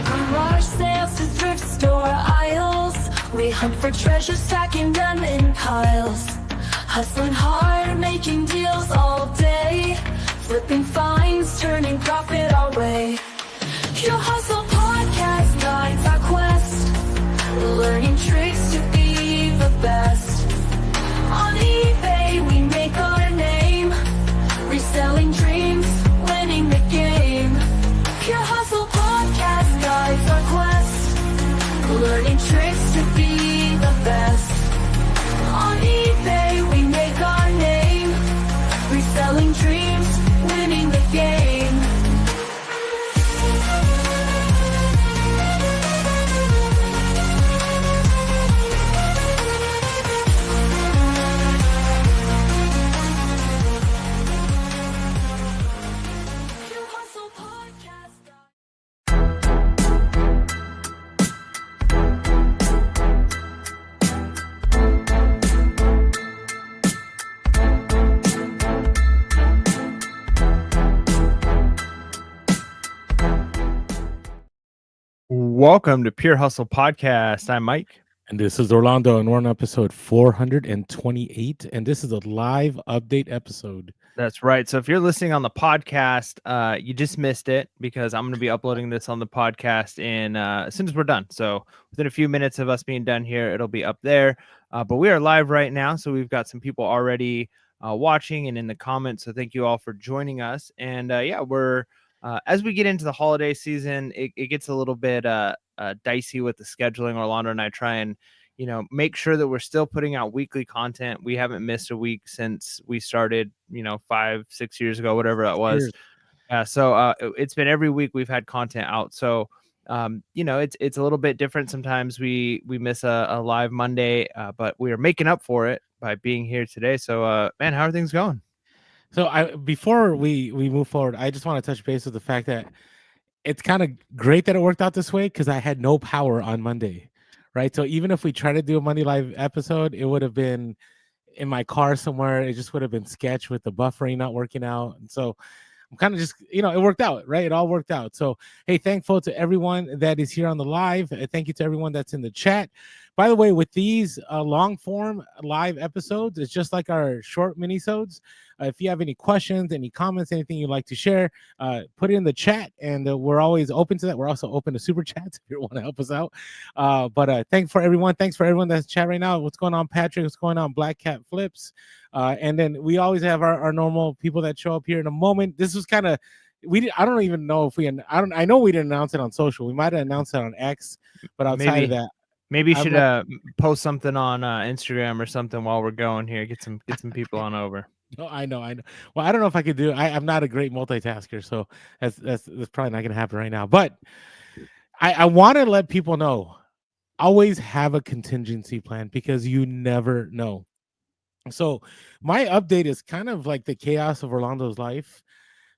From garage sales to thrift store aisles, we hunt for treasure, stacking them in piles. Hustling hard, making deals all day, flipping finds, turning profit our way. Pure Hustle Podcast guides our quest, learning tricks to be the best. On eBay we make our name, reselling dreams, winning the game. Pure Hustle Podcast guides our quest, learning tricks to be the best. On eBay we make our name, reselling dreams, winning the game. Welcome to Pure Hustle Podcast. I'm Mike. And this is Orlando, and we're on episode 428, and this is a live update episode. That's right. So if you're listening on the podcast, you just missed it because I'm going to be uploading this on the podcast as soon as we're done. So within a few minutes of us being done here, it'll be up there. But we are live right now, so we've got some people already watching and in the comments. So thank you all for joining us. And we're as we get into the holiday season, it gets a little bit dicey with the scheduling. Orlando and I try and make sure that we're still putting out weekly content. We haven't missed a week since we started 5-6 years ago, whatever that was. So it's been every week we've had content out. So it's a little bit different. Sometimes we miss a live Monday, but we are making up for it by being here today. So man, how are things going? So before we move forward, I just want to touch base with the fact that it's kind of great that it worked out this way because I had no power on Monday, right? So even if we try to do a Monday live episode, it would have been in my car somewhere. It just would have been sketch with the buffering not working out. And so I'm kind of just, it worked out, right? It all worked out. So, hey, thankful to everyone that is here on the live. Thank you to everyone that's in the chat. By the way, with these long form live episodes, it's just like our short minisodes. If you have any questions, any comments, anything you'd like to share, put it in the chat, and we're always open to that. We're also open to super chats if you want to help us out. But thanks for everyone that's in chat right now. What's going on, Patrick? What's going on, Black Cat Flips? And then we always have our normal people that show up here in a moment. This was kind of I don't even know if I know we didn't announce it on social. We might have announced it on X, but outside of that. Maybe you should post something on Instagram or something while we're going here. Get some people on over. No, I know. Well, I don't know if I could do it. I'm not a great multitasker, so that's probably not going to happen right now. But I want to let people know, always have a contingency plan because you never know. So my update is kind of like the chaos of Orlando's life.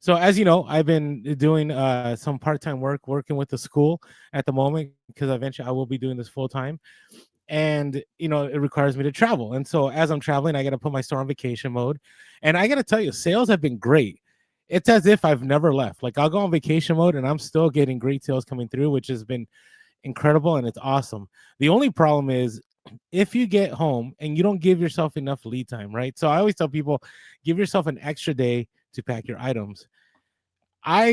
So as you know, I've been doing some part-time working with the school at the moment because eventually I will be doing this full-time. And, it requires me to travel. And so as I'm traveling, I got to put my store on vacation mode. And I got to tell you, sales have been great. It's as if I've never left. Like I'll go on vacation mode and I'm still getting great sales coming through, which has been incredible. And it's awesome. The only problem is if you get home and you don't give yourself enough lead time, right? So I always tell people, give yourself an extra day to pack your items.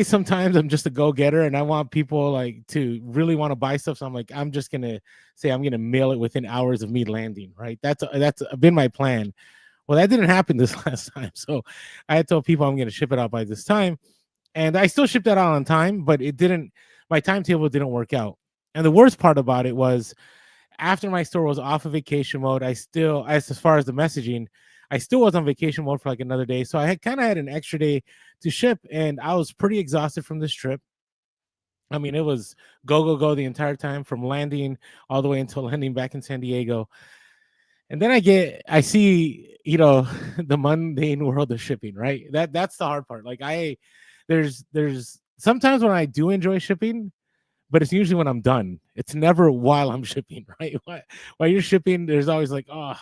Sometimes I'm just a go-getter and I want people like to really want to buy stuff. So I'm like, I'm just going to say, I'm going to mail it within hours of me landing, right? That's been my plan. Well, that didn't happen this last time. So I told people I'm going to ship it out by this time. And I still shipped that out on time, but my timetable didn't work out. And the worst part about it was after my store was off of vacation mode, as far as the messaging, I still was on vacation mode for like another day. So I had an extra day to ship and I was pretty exhausted from this trip. I mean, it was go the entire time from landing all the way until landing back in San Diego. And then I see, the mundane world of shipping, right? That's the hard part. Like there's sometimes when I do enjoy shipping, but it's usually when I'm done. It's never while I'm shipping, right? While you're shipping, there's always like, oh,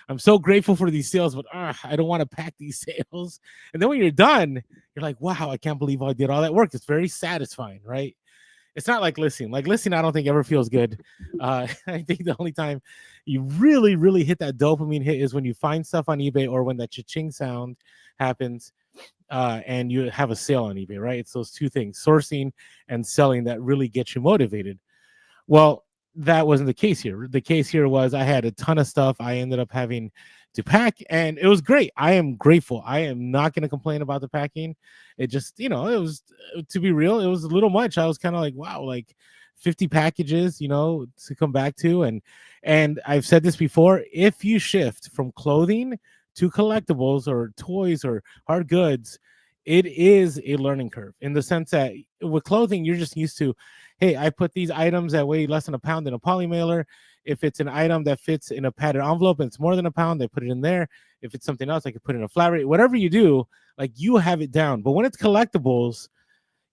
I'm so grateful for these sales, but I don't want to pack these sales. And then when you're done, you're like, wow, I can't believe I did all that work. It's very satisfying, right? It's not like listing. Like listing, I don't think ever feels good. I think the only time you really, really hit that dopamine hit is when you find stuff on eBay or when that cha-ching sound happens, and you have a sale on eBay, right? It's those two things, sourcing and selling, that really get you motivated. Well, that wasn't the case here. The case here was I had a ton of stuff I ended up having to pack, and it was great. I am grateful. I am not going to complain about the packing. It just, it was, to be real, it was a little much. I was kind of like, wow, like 50 packages, to come back to. And I've said this before, if you shift from clothing to collectibles or toys or hard goods, it is a learning curve, in the sense that with clothing, you're just used to, hey, I put these items that weigh less than a pound in a poly mailer. If it's an item that fits in a padded envelope and it's more than a pound, I put it in there. If it's something else, I could put it in a flat rate. Whatever you do, like, you have it down. But when it's collectibles,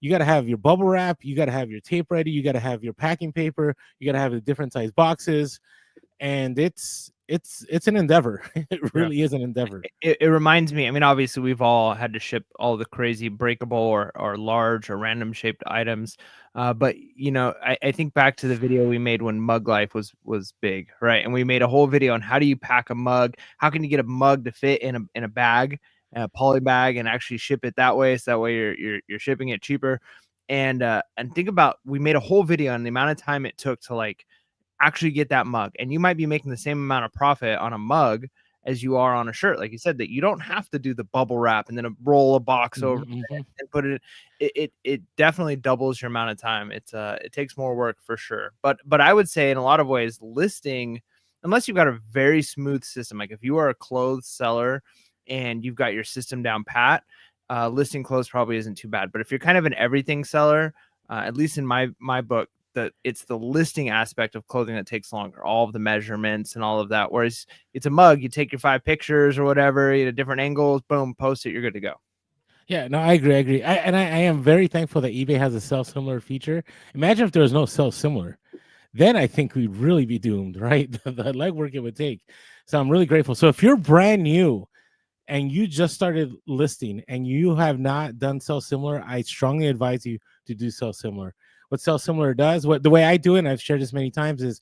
you got to have your bubble wrap, you got to have your tape ready, you got to have your packing paper, you got to have the different size boxes, and it's an endeavor. It really is an endeavor. It reminds me, I mean, obviously we've all had to ship all the crazy breakable or large or random shaped items. But I think back to the video we made when mug life was big, right? And we made a whole video on how do you pack a mug? How can you get a mug to fit in a bag, a poly bag, and actually ship it that way? So that way you're shipping it cheaper. And think about, we made a whole video on the amount of time it took to like actually get that mug, and you might be making the same amount of profit on a mug as you are on a shirt. Like you said, that you don't have to do the bubble wrap and then roll a box over and put it in. It definitely doubles your amount of time. It takes more work for sure, but I would say in a lot of ways, listing, unless you've got a very smooth system, like if you are a clothes seller and you've got your system down pat, listing clothes probably isn't too bad. But if you're kind of an everything seller, at least in my book, that it's the listing aspect of clothing that takes longer, all of the measurements and all of that. Whereas it's a mug, you take your 5 pictures or whatever, different angles, boom, post it, you're good to go. Yeah, no, I agree. I am very thankful that eBay has a sell similar feature. Imagine if there was no sell similar, then I think we'd really be doomed, right? The legwork it would take. So I'm really grateful. So if you're brand new and you just started listing and you have not done sell similar, I strongly advise you to do sell similar. What sell similar does, the way I do it, and I've shared this many times, is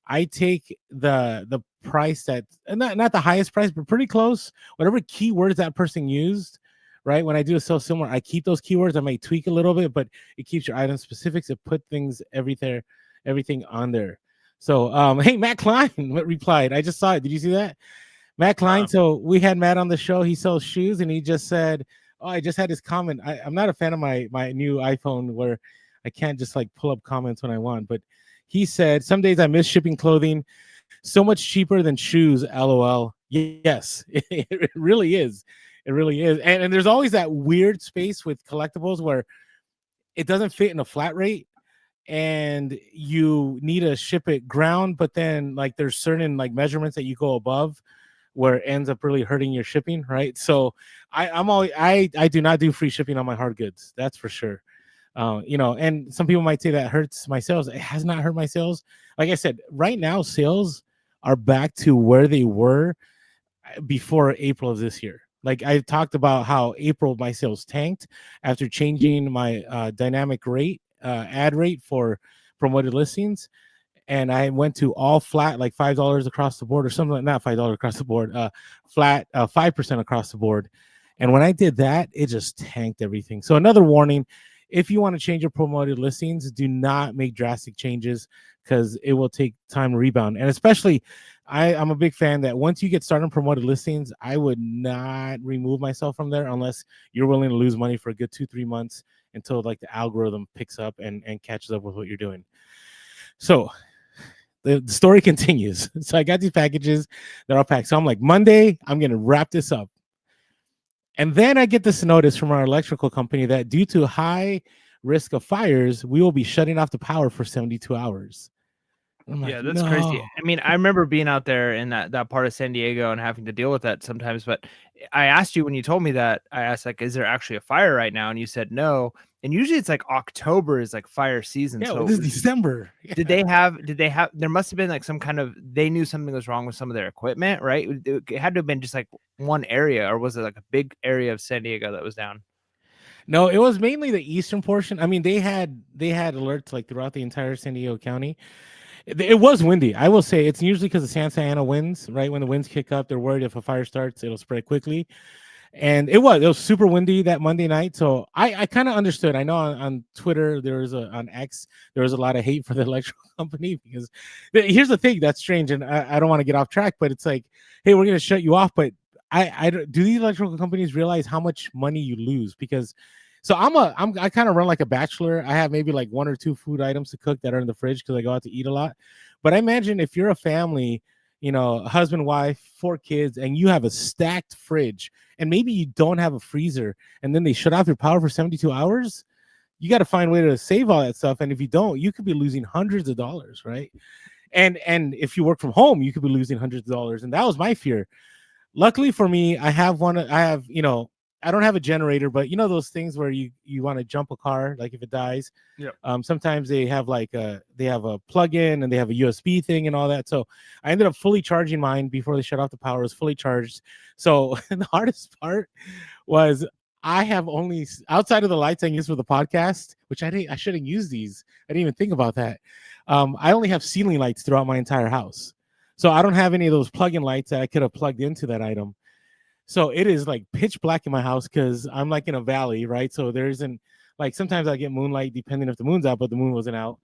I take the price that, and not the highest price, but pretty close, whatever keywords that person used, right? When I do a sell similar, I keep those keywords. I might tweak a little bit, but it keeps your item specifics. It put things, everything on there. So, hey, Matt Klein replied. I just saw it. Did you see that? Matt Klein. So we had Matt on the show. He sells shoes, and he just said, "Oh, I just had his comment. I'm not a fan of my new iPhone where I can't just like pull up comments when I want." But he said, "Some days I miss shipping clothing. So much cheaper than shoes. LOL." Yes, it really is. It really is. And there's always that weird space with collectibles where it doesn't fit in a flat rate, and you need to ship it ground, but then like there's certain like measurements that you go above where it ends up really hurting your shipping, right? So I do not do free shipping on my hard goods. That's for sure. And some people might say that hurts my sales. It has not hurt my sales. Like I said, right now sales are back to where they were before April of this year. Like I talked about how April my sales tanked after changing my dynamic rate, ad rate for promoted listings, and I went to all flat, like $5 across the board or something like that. $5 across the board, flat 5% across the board. And when I did that, it just tanked everything. So another warning: if you want to change your promoted listings, do not make drastic changes because it will take time to rebound. And especially, I'm a big fan that once you get started on promoted listings, I would not remove myself from there unless you're willing to lose money for a good 2-3 months until like the algorithm picks up and catches up with what you're doing. So the story continues. So I got these packages that are packed. So I'm like, Monday, I'm going to wrap this up. And then I get this notice from our electrical company that due to high risk of fires, we will be shutting off the power for 72 hours. Yeah, that's crazy. I mean, I remember being out there in that part of San Diego and having to deal with that sometimes. But I asked you when you told me that, I asked like, is there actually a fire right now? And you said no. And usually it's like October is like fire season. Yeah, so this is December. Yeah. Did they have, there must have been like some kind of, they knew something was wrong with some of their equipment, right? It had to have been just like one area, or was it like a big area of San Diego that was down? No, it was mainly the eastern portion. I mean, they had alerts like throughout the entire San Diego County. It was windy. I will say it's usually because of Santa Ana winds, right? When the winds kick up, they're worried if a fire starts, it'll spread quickly. And it was super windy that Monday night. So I kind of understood. I know on Twitter on X there was a lot of hate for the electrical company because here's the thing that's strange, and I don't want to get off track, but it's like, hey, we're gonna shut you off, but do these electrical companies realize how much money you lose? Because so I kind of run like a bachelor. I have maybe like one or two food items to cook that are in the fridge because I go out to eat a lot. But I imagine if you're a family, husband, wife, 4 kids, and you have a stacked fridge, and maybe you don't have a freezer, and then they shut off your power for 72 hours, you got to find a way to save all that stuff. And if you don't, you could be losing hundreds of dollars, right? And if you work from home, you could be losing hundreds of dollars. And that was my fear. Luckily for me, I don't have a generator, but those things where you want to jump a car, like if it dies. Yeah. Sometimes they have a plug-in and they have a USB thing and all that. So I ended up fully charging mine before they shut off the power. It was fully charged. So the hardest part was I have only, outside of the lights I use for the podcast, which I shouldn't use these. I didn't even think about that. I only have ceiling lights throughout my entire house. So I don't have any of those plug-in lights that I could have plugged into that item. So it is like pitch black in my house because I'm like in a valley, right? So there isn't, like, sometimes I get moonlight depending if the moon's out, but the moon wasn't out.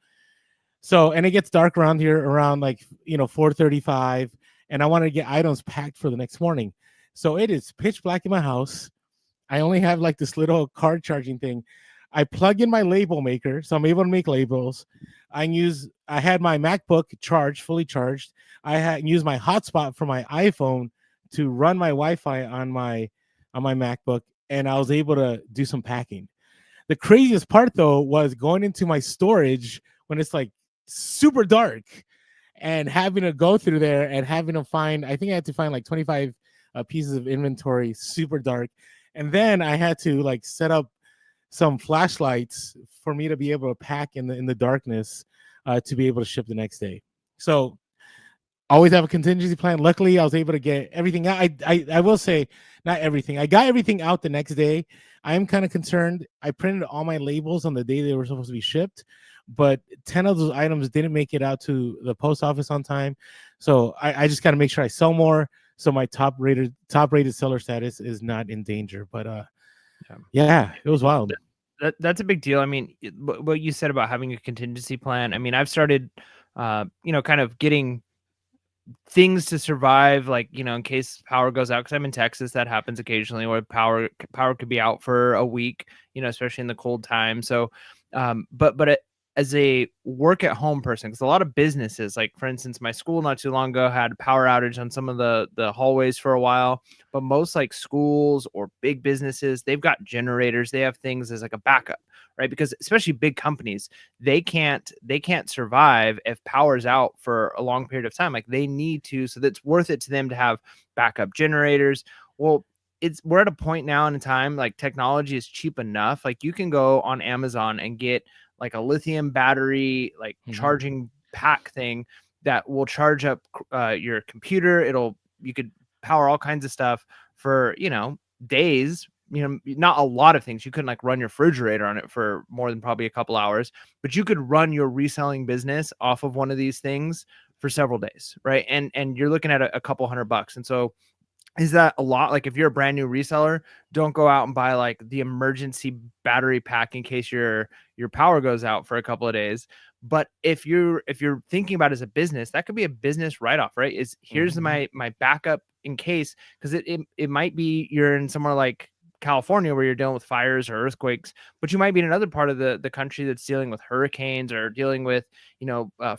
So, and it gets dark around here around 4:35, and I want to get items packed for the next morning. So it is pitch black in my house. I only have like this little card charging thing. I plug in my label maker, so I'm able to make labels. I had my MacBook fully charged. I had used my hotspot for my iPhone to run my Wi-Fi on my MacBook, and I was able to do some packing. The craziest part though was going into my storage when it's like super dark and having to go through there and having to find, I think I had to find like 25 pieces of inventory, super dark. And then I had to like set up some flashlights for me to be able to pack in the darkness to be able to ship the next day. So always have a contingency plan. Luckily, I was able to get everything out. I will say, not everything. I got everything out the next day. I am kind of concerned. I printed all my labels on the day they were supposed to be shipped, but 10 of those items didn't make it out to the post office on time. So I just got to make sure I sell more, so my top rated seller status is not in danger. But yeah, it was wild. That's a big deal. I mean, what you said about having a contingency plan. I mean, I've started, kind of getting things to survive, like, in case power goes out, because I'm in Texas. That happens occasionally, where power could be out for a week, especially in the cold time. So but as a work at home person, because a lot of businesses, like for instance, my school not too long ago had power outage on some of the hallways for a while. But most like schools or big businesses, they've got generators, they have things as like a backup, right? Because especially big companies, they can't survive if power's out for a long period of time. Like, they need to, so that's worth it to them to have backup generators. Well, we're at a point now in time, like, technology is cheap enough. Like, you can go on Amazon and get like a lithium battery, like charging pack thing that will charge up your computer. You could power all kinds of stuff for, days. Not a lot of things. You couldn't like run your refrigerator on it for more than probably a couple hours, but you could run your reselling business off of one of these things for several days, right? And you're looking at a couple $100. And so, is that a lot? Like, if you're a brand new reseller, don't go out and buy like the emergency battery pack in case your power goes out for a couple of days. But if you're thinking about it as a business, that could be a business write-off, right? Here's my backup in case, because it might be you're in somewhere like California where you're dealing with fires or earthquakes, but you might be in another part of the country that's dealing with hurricanes or dealing with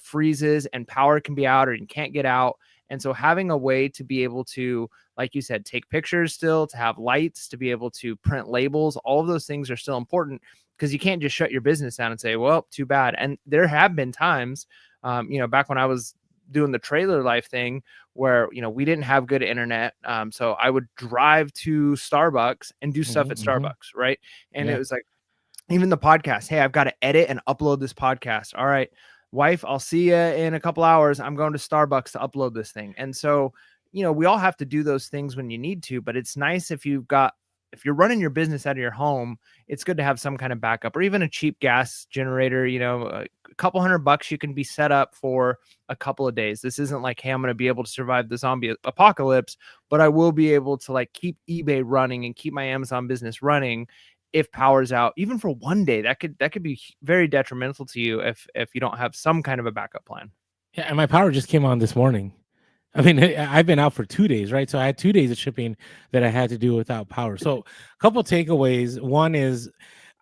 freezes, and power can be out or you can't get out. And so having a way to be able to, like you said, take pictures still, to have lights, to be able to print labels, all of those things are still important, because you can't just shut your business down and say, well, too bad. And there have been times, back when I was doing the trailer life thing, where, we didn't have good internet. So I would drive to Starbucks and do stuff at Starbucks, right? And it was like, even the podcast, hey, I've got to edit and upload this podcast. All right, wife, I'll see you in a couple hours. I'm going to Starbucks to upload this thing. And so, we all have to do those things when you need to, but it's nice if you've got if you're running your business out of your home, it's good to have some kind of backup, or even a cheap gas generator. A couple $100 you can be set up for a couple of days. This isn't like, hey, I'm going to be able to survive the zombie apocalypse, but I will be able to like keep eBay running and keep my Amazon business running if power's out, even for one day. That could be very detrimental to you if you don't have some kind of a backup plan. Yeah, and my power just came on this morning. I mean, I've been out for 2 days, right? So I had 2 days of shipping that I had to do without power. So a couple takeaways. One is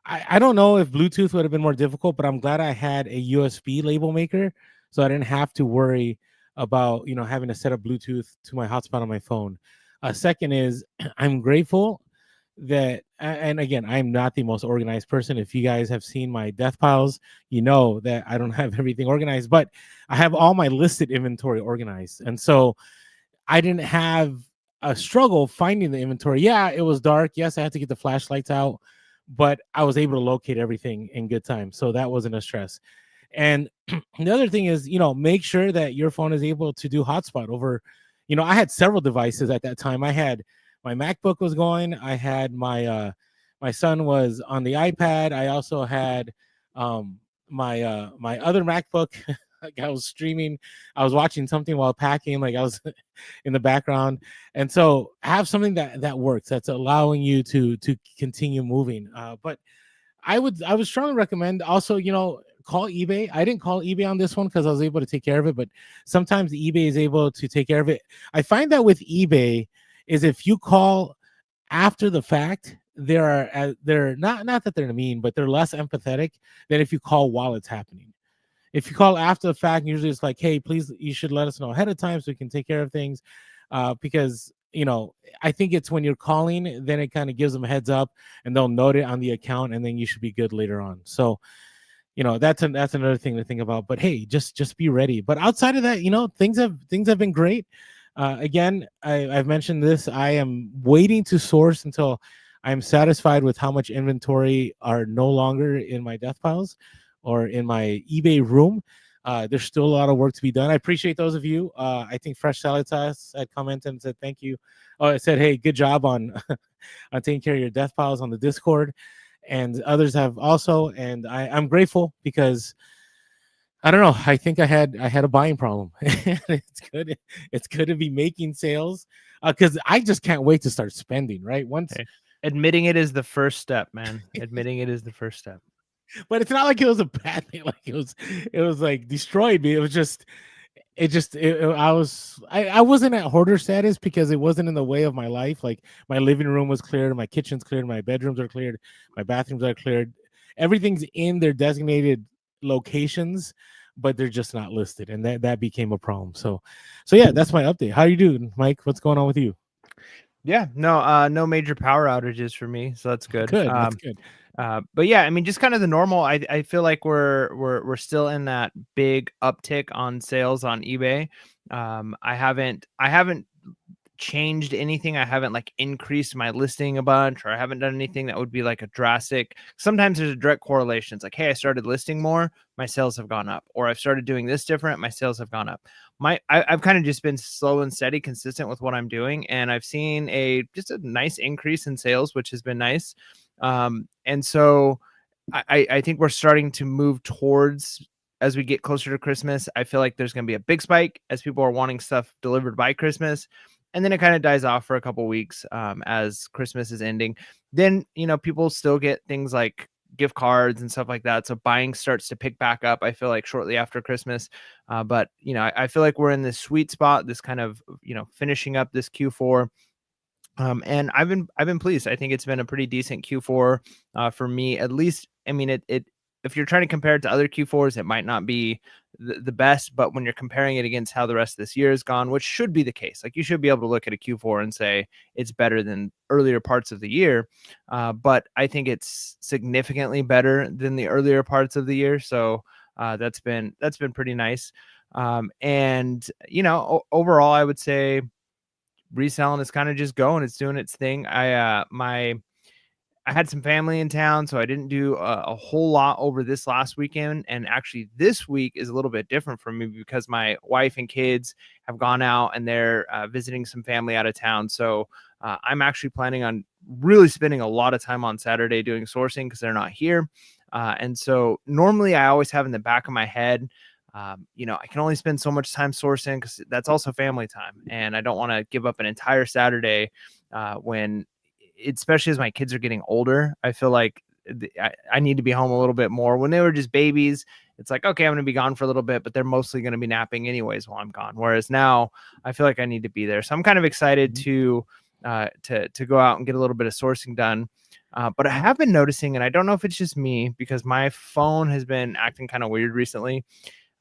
I don't know if Bluetooth would have been more difficult, but I'm glad I had a USB label maker, so I didn't have to worry about having to set up Bluetooth to my hotspot on my phone. Second is I'm grateful that, and again, I'm not the most organized person. If you guys have seen my death piles, you know that I don't have everything organized, but I have all my listed inventory organized. And so I didn't have a struggle finding the inventory. Yeah, it was dark. Yes, I had to get the flashlights out, but I was able to locate everything in good time. So that wasn't a stress. And the other thing is, make sure that your phone is able to do hotspot over, I had several devices at that time. I had my MacBook was going. I had my son was on the iPad. I also had my other MacBook. Like I was streaming, I was watching something while packing, like I was in the background. And so have something that works, that's allowing you to continue moving. But I would strongly recommend also, call eBay. I didn't call eBay on this one because I was able to take care of it, but sometimes eBay is able to take care of it. I find that with eBay is if you call after the fact, they're not that they're mean, but they're less empathetic than if you call while it's happening. If you call after the fact, usually it's like, hey, please, you should let us know ahead of time so we can take care of things. Because, I think it's when you're calling, then it kind of gives them a heads up and they'll note it on the account, and then you should be good later on. So, that's another thing to think about. But hey, just be ready. But outside of that, things have been great. Again, I've mentioned this. I am waiting to source until I'm satisfied with how much inventory are no longer in my death piles or in my eBay room. There's still a lot of work to be done. I appreciate those of you. I think Fresh Salad Sauce had commented and said thank you. Oh, it said, hey, good job on on taking care of your death piles on the Discord, and others have also. And I'm grateful because I don't know. I think I had a buying problem. It's good to be making sales because I just can't wait to start spending. Right, once admitting it is the first step, man. Admitting it is the first step. But it's not like it was a bad thing. Like it was like destroyed me. It was just I wasn't at hoarder status because it wasn't in the way of my life. Like my living room was cleared, my kitchen's cleared, my bedrooms are cleared, my bathrooms are cleared. Everything's in their designated locations, but they're just not listed, and that became a problem. So yeah, that's my update. How you doing, Mike? What's going on with you? Yeah, no major power outages for me, so that's good. That's good. But yeah, I mean, just kind of the normal. I feel like we're still in that big uptick on sales on eBay. I haven't changed anything. I haven't like increased my listing a bunch, or I haven't done anything that would be like a drastic. Sometimes there's a direct correlation. It's like, hey, I started listing more, my sales have gone up, or I've started doing this different, my sales have gone up. I've kind of just been slow and steady, consistent with what I'm doing, and I've seen just a nice increase in sales, which has been nice. And so I think we're starting to move towards, as we get closer to Christmas, I feel like there's going to be a big spike as people are wanting stuff delivered by Christmas. And then it kind of dies off for a couple weeks as Christmas is ending. Then, people still get things like gift cards and stuff like that. So buying starts to pick back up, I feel like, shortly after Christmas. But, I feel like we're in this sweet spot, this kind of, finishing up this Q4. And I've been pleased. I think it's been a pretty decent Q4 for me, at least. I mean, it if you're trying to compare it to other Q4s, it might not be the best, but when you're comparing it against how the rest of this year has gone, which should be the case, like you should be able to look at a Q4 and say it's better than earlier parts of the year. But I think it's significantly better than the earlier parts of the year. So that's been pretty nice. And overall, I would say reselling is kind of just going. It's doing its thing. I had some family in town, so I didn't do a whole lot over this last weekend. And actually, this week is a little bit different for me because my wife and kids have gone out and they're visiting some family out of town. So I'm actually planning on really spending a lot of time on Saturday doing sourcing because they're not here. And so normally I always have in the back of my head, I can only spend so much time sourcing because that's also family time. And I don't want to give up an entire Saturday when, especially as my kids are getting older, I feel like I need to be home a little bit more. When they were just babies, it's like, okay, I'm going to be gone for a little bit, but they're mostly going to be napping anyways while I'm gone. Whereas now I feel like I need to be there. So I'm kind of excited to go out and get a little bit of sourcing done. But I have been noticing, and I don't know if it's just me because my phone has been acting kind of weird recently.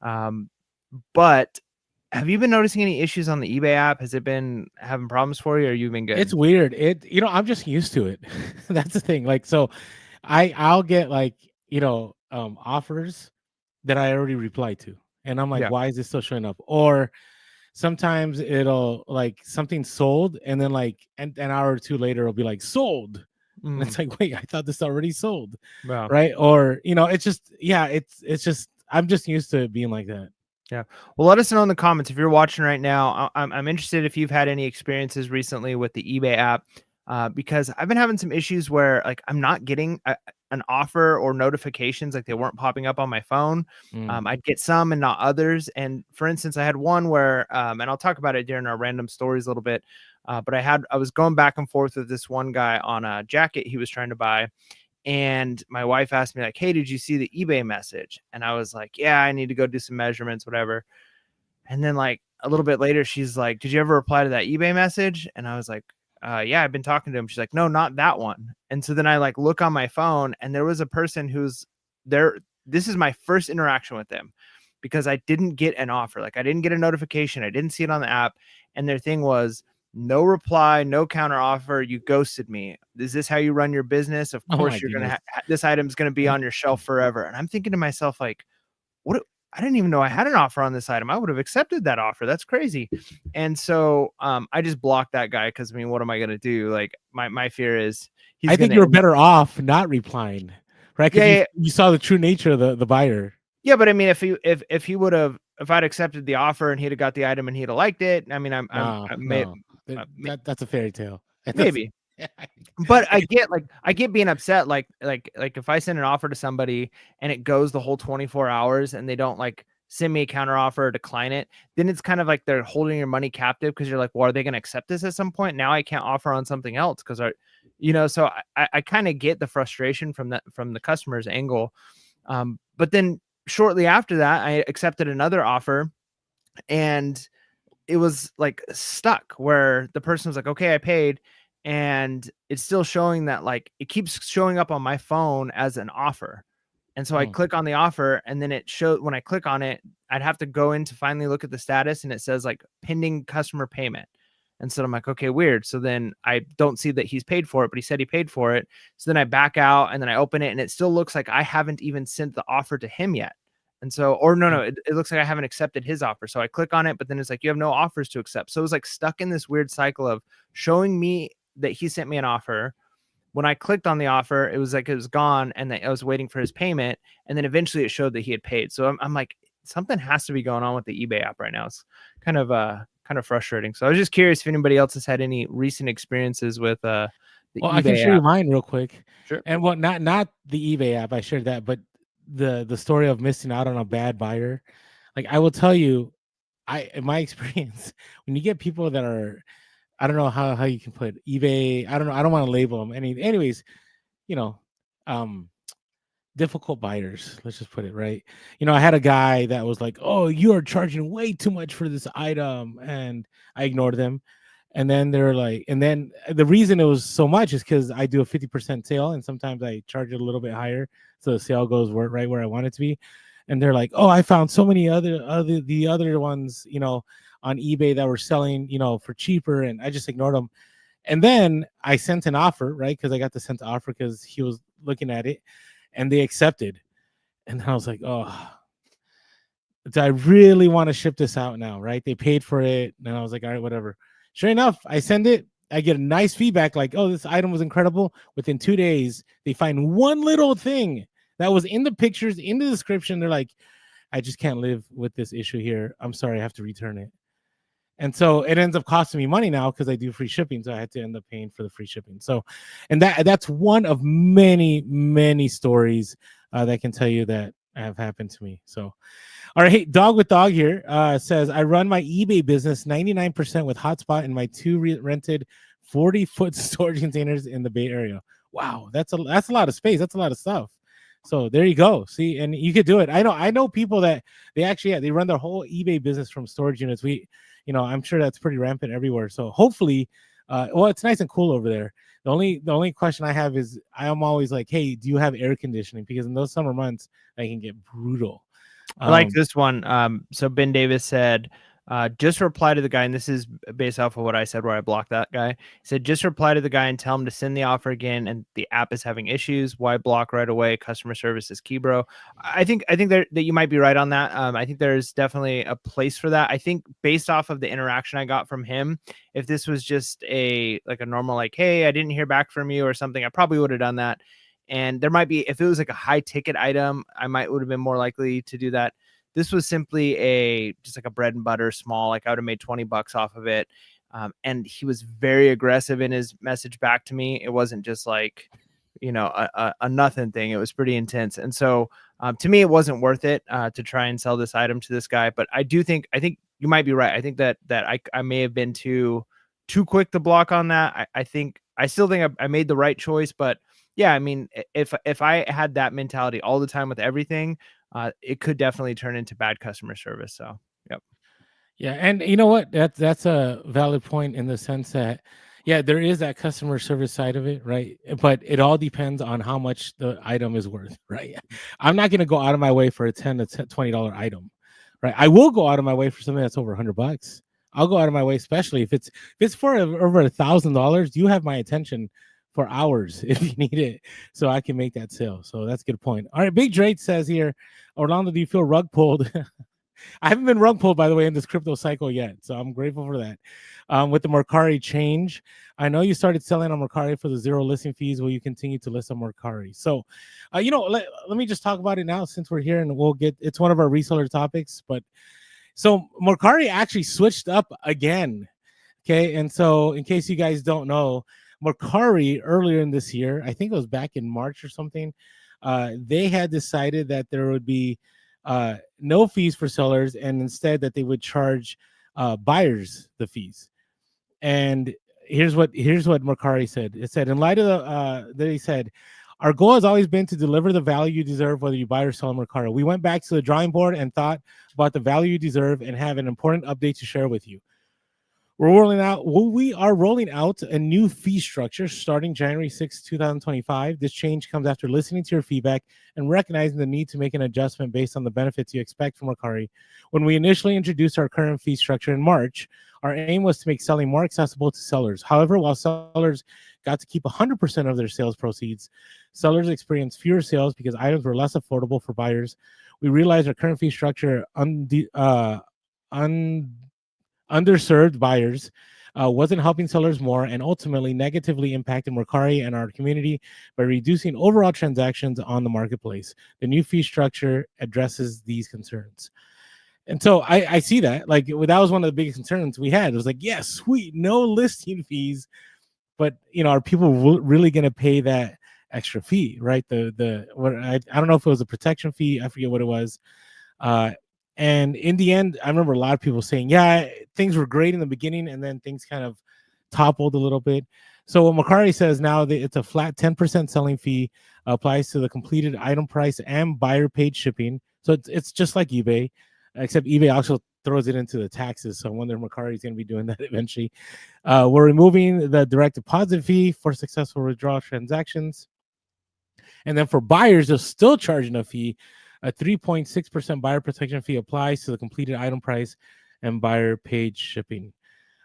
But have you been noticing any issues on the eBay app? Has it been having problems for you, or you've been good? It's weird. I'm just used to it. That's the thing. Like, so I'll get like, offers that I already replied to. And I'm like, Yeah. why is this still showing up? Or sometimes it'll like something sold, and then like an hour or two later it'll be like sold. And it's like, wait, I thought this already sold. Wow. Right. Or, it's just, it's just, I'm just used to it being like that. Yeah. Well, let us know in the comments if you're watching right now. I'm interested if you've had any experiences recently with the eBay app, because I've been having some issues where like I'm not getting an offer or notifications, like they weren't popping up on my phone. I'd get some and not others. And for instance, I had one where, and I'll talk about it during our random stories a little bit. But I was going back and forth with this one guy on a jacket he was trying to buy. And my wife asked me like, hey, did you see the eBay message? And I was like, yeah, I need to go do some measurements, whatever. And then like a little bit later, she's like, did you ever reply to that eBay message? And I was like, yeah, I've been talking to him. She's like, no, not that one. And so then I like look on my phone and there was a person who's there. This is my first interaction with them because I didn't get an offer. Like I didn't get a notification. I didn't see it on the app. And their thing was, no reply, no counter offer. You ghosted me. Is this how you run your business? Of course, you're going to this item's going to be on your shelf forever. And I'm thinking to myself, like, what? I didn't even know I had an offer on this item. I would have accepted that offer. That's crazy. And so I just blocked that guy because I mean, what am I going to do? Like my fear is I think you're better off not replying, right? Because you saw the true nature of the buyer. Yeah, but I mean, if he would have, if I'd accepted the offer and he'd have got the item and he'd have liked it, I mean, that's a fairy tale. Maybe. But I get being upset. Like if I send an offer to somebody and it goes the whole 24 hours and they don't like send me a counter offer or decline it, then it's kind of like they're holding your money captive because you're like, well, are they going to accept this at some point? Now I can't offer on something else because so I kind of get the frustration from the customer's angle. But then shortly after that, I accepted another offer and it was like stuck where the person was like, okay, I paid. And it's still showing that like it keeps showing up on my phone as an offer. And so I click on the offer and then it showed when I click on it, I'd have to go in to finally look at the status and it says like pending customer payment. And so I'm like, okay, weird. So then I don't see that he's paid for it, but he said he paid for it. So then I back out and then I open it and it still looks like I haven't even sent the offer to him yet. And so, or no, it looks like I haven't accepted his offer. So I click on it, but then it's like, you have no offers to accept. So it was like stuck in this weird cycle of showing me that he sent me an offer. When I clicked on the offer, it was like it was gone and I was waiting for his payment. And then eventually it showed that he had paid. So I'm like, something has to be going on with the eBay app right now. It's kind of frustrating. So I was just curious if anybody else has had any recent experiences with the well, eBay I can show app. you mine real quick. Sure. And what not the eBay app, I shared that, but the story of missing out on a bad buyer. Like I will tell you, in my experience, when you get people that are, I don't know how you can put eBay. I don't know. I don't want to label them. Anyways, difficult buyers. Let's just put it right. I had a guy that was like, "Oh, you are charging way too much for this item," and I ignored them. And then they're like, and then the reason it was so much is because I do a 50% sale, and sometimes I charge it a little bit higher, so the sale goes right where I want it to be. And they're like, "Oh, I found so many other ones, on eBay that were selling, for cheaper," and I just ignored them. And then I sent an offer, right? Because I got the sent offer because he was looking at it, and they accepted. And then I was like, "Oh, do I really want to ship this out now?" Right? They paid for it, and I was like, "All right, whatever." Sure enough, I send it. I get a nice feedback, like, "Oh, this item was incredible." Within 2 days, they find one little thing that was in the pictures, in the description. They're like, "I just can't live with this issue here. I'm sorry, I have to return it." And so it ends up costing me money now because I do free shipping. So I had to end up paying for the free shipping. So, and that's one of many, many stories that can tell you that have happened to me. So, all right. Hey, Dog with Dog here says, I run my eBay business 99% with Hotspot and my 2 rented 40-foot storage containers in the Bay Area. Wow. That's a lot of space. That's a lot of stuff. So there you go. See, and you could do it. I know people that they run their whole eBay business from storage units. I'm sure that's pretty rampant everywhere. So hopefully, it's nice and cool over there. The only question I have is I am always like, hey, do you have air conditioning? Because in those summer months, they can get brutal. I like this one. So Ben Davis said, just reply to the guy, and this is based off of what I said where I blocked that guy. He said, just reply to the guy and tell him to send the offer again, and the app is having issues. Why block right away? Customer service is key, bro. I think that you might be right on that. I think there's definitely a place for that. I think based off of the interaction I got from him, if this was just a normal, like, hey, I didn't hear back from you or something, I probably would have done that. And there might be, if it was like a high ticket item, I would have been more likely to do that. This was simply just like a bread and butter small, like I would have made $20 off of it. And he was very aggressive in his message back to me. It wasn't just like, a nothing thing. It was pretty intense. And so to me, it wasn't worth it to try and sell this item to this guy. But I think you might be right. I think that I may have been too quick to block on that. I still think I made the right choice, but yeah, I mean, if I had that mentality all the time with everything, it could definitely turn into bad customer service. So, yep. Yeah, and you know what? That's a valid point in the sense that, yeah, there is that customer service side of it, right? But it all depends on how much the item is worth, right? I'm not going to go out of my way for a $10 to $20 item, right? I will go out of my way for something that's over $100. I'll go out of my way, especially if it's for over $1,000. You have my attention for hours if you need it, so I can make that sale. So that's a good point. All right, Big Drake says here, Orlando, do you feel rug pulled? I haven't been rug pulled, by the way, in this crypto cycle yet, so I'm grateful for that. With the Mercari change, I know you started selling on Mercari for the 0 listing fees. Will you continue to list on Mercari? So, let me just talk about it now since we're here, and it's one of our reseller topics. But so Mercari actually switched up again. Okay, and so in case you guys don't know, Mercari earlier in this year, I think it was back in March or something, they had decided that there would be no fees for sellers, and instead that they would charge buyers the fees. And here's what Mercari said. It said, in light of they said, our goal has always been to deliver the value you deserve, whether you buy or sell on Mercari. We went back to the drawing board and thought about the value you deserve and have an important update to share with you. We are rolling out a new fee structure starting January 6, 2025. This change comes after listening to your feedback and recognizing the need to make an adjustment based on the benefits you expect from Mercari. When we initially introduced our current fee structure in March, our aim was to make selling more accessible to sellers. However, while sellers got to keep 100% of their sales proceeds, sellers experienced fewer sales because items were less affordable for buyers. We realized our current fee structure underserved buyers wasn't helping sellers more, and ultimately negatively impacted Mercari and our community by reducing overall transactions on the marketplace. The new fee structure addresses these concerns. And so I see that, like, that was one of the biggest concerns we had. It was like, yes, sweet, no listing fees, but are people really going to pay that extra fee, right? I don't know if it was a protection fee, I forget what it was. And in the end, I remember a lot of people saying, yeah, things were great in the beginning, and then things kind of toppled a little bit. So what Mercari says now, that it's a flat 10% selling fee, applies to the completed item price and buyer paid shipping. So it's just like eBay, except eBay also throws it into the taxes. So I wonder if Mercari is going to be doing that eventually. We're removing the direct deposit fee for successful withdrawal transactions. And then for buyers, they're still charging a fee. A 3.6% buyer protection fee applies to the completed item price and buyer paid shipping.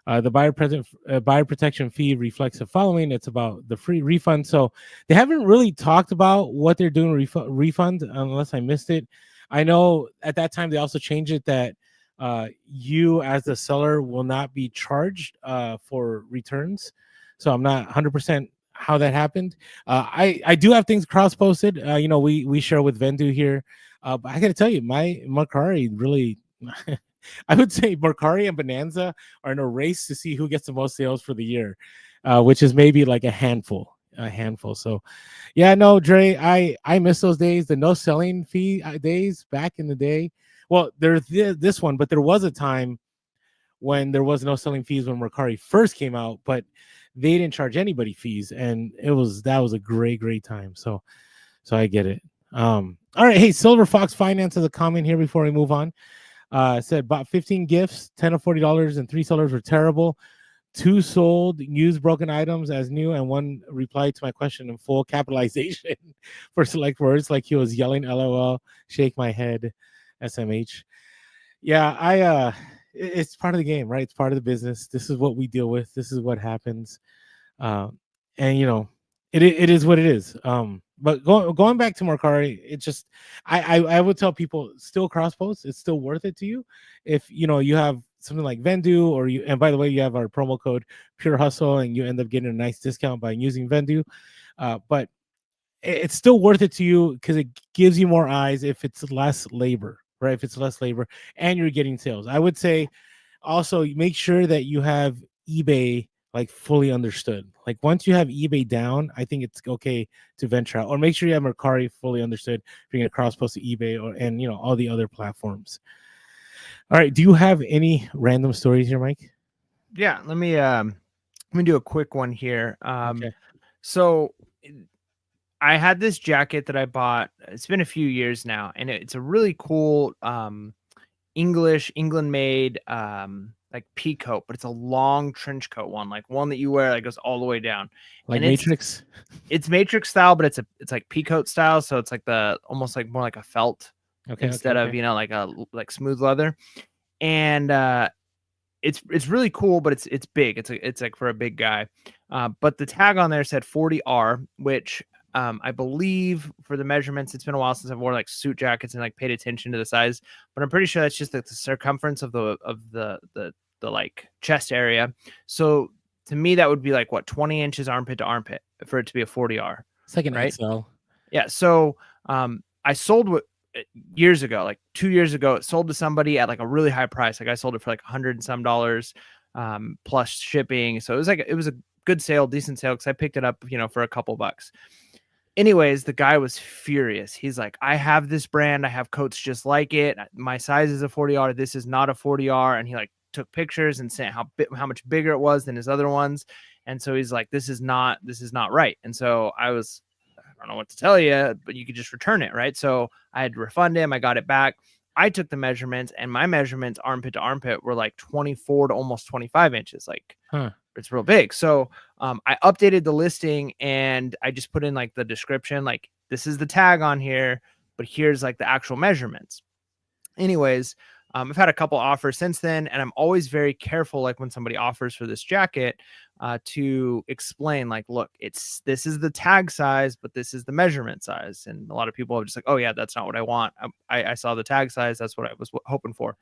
The buyer protection fee reflects the following. It's about the free refund. So they haven't really talked about what they're doing refund, unless I missed it. I know at that time they also changed it that you as the seller will not be charged for returns. So I'm not 100% how that happened. I do have things cross posted. We share with Vendu here, but I got to tell you, my Mercari really I would say Mercari and Bonanza are in a race to see who gets the most sales for the year, which is maybe like a handful. So yeah, no, Dre, I miss those days, the no selling fee days back in the day. Well, there's this one, but there was a time when there was no selling fees when Mercari first came out, but they didn't charge anybody fees, and that was a great time. So I get it. All right, hey, Silver Fox Finance has a comment here before we move on. Said bought 15 gifts, 10 of $40, and 3 sellers were terrible. 2 sold used broken items as new, and 1 replied to my question in full capitalization for select words, like he was yelling LOL, shake my head, SMH. Yeah, it's part of the game, right? It's part of the business. This is what we deal with. This is what happens. And it is what it is. But going back to Mercari, it just I would tell people still cross post. It's still worth it to you if you have something like Vendu, or you. And by the way, you have our promo code Pure Hustle, and you end up getting a nice discount by using Vendu. But it's still worth it to you because it gives you more eyes if it's less labor, right? If it's less labor and you're getting sales. I would say also make sure that you have eBay like fully understood. Like once you have eBay down, I think it's okay to venture out, or make sure you have Mercari fully understood if you're going to cross post to eBay and all the other platforms. All right. Do you have any random stories here, Mike? Yeah. Let me do a quick one here. Okay. So I had this jacket that I bought. It's been a few years now, and it's a really cool England made like pea coat, but it's a long trench coat one, like one that you wear that goes all the way down. Like and Matrix? It's Matrix style, but it's like pea coat style, so it's like almost like more like a felt instead of like smooth leather. And it's really cool, but it's big. It's like for a big guy. But the tag on there said 40R, which I believe for the measurements, it's been a while since I've worn like suit jackets and like paid attention to the size, but I'm pretty sure that's just like the circumference of the like chest area. So to me, that would be like what, 20 inches armpit to armpit for it to be a 40R. It's like an right? XL. Yeah. So I sold years ago, like 2 years ago, it sold to somebody at like a really high price. Like I sold it for like $100 and some plus shipping. So it was a good sale, decent sale, because I picked it up, for a couple bucks. Anyways, the guy was furious. He's like, I have this brand. I have coats just like it. My size is a 40R. This is not a 40R. And he like took pictures and sent how much bigger it was than his other ones. And so he's like, this is not right. And so I don't know what to tell you, but you could just return it, right? So I had to refund him. I got it back. I took the measurements, and my measurements armpit to armpit were like 24 to almost 25 inches. Like, it's real big. So I updated the listing, and I just put in like the description, like this is the tag on here, but here's like the actual measurements. Anyways, I've had a couple offers since then, and I'm always very careful, like when somebody offers for this jacket, to explain, like, look, this is the tag size, but this is the measurement size. And a lot of people are just like, oh yeah, that's not what I want. I saw the tag size. That's what I was hoping for.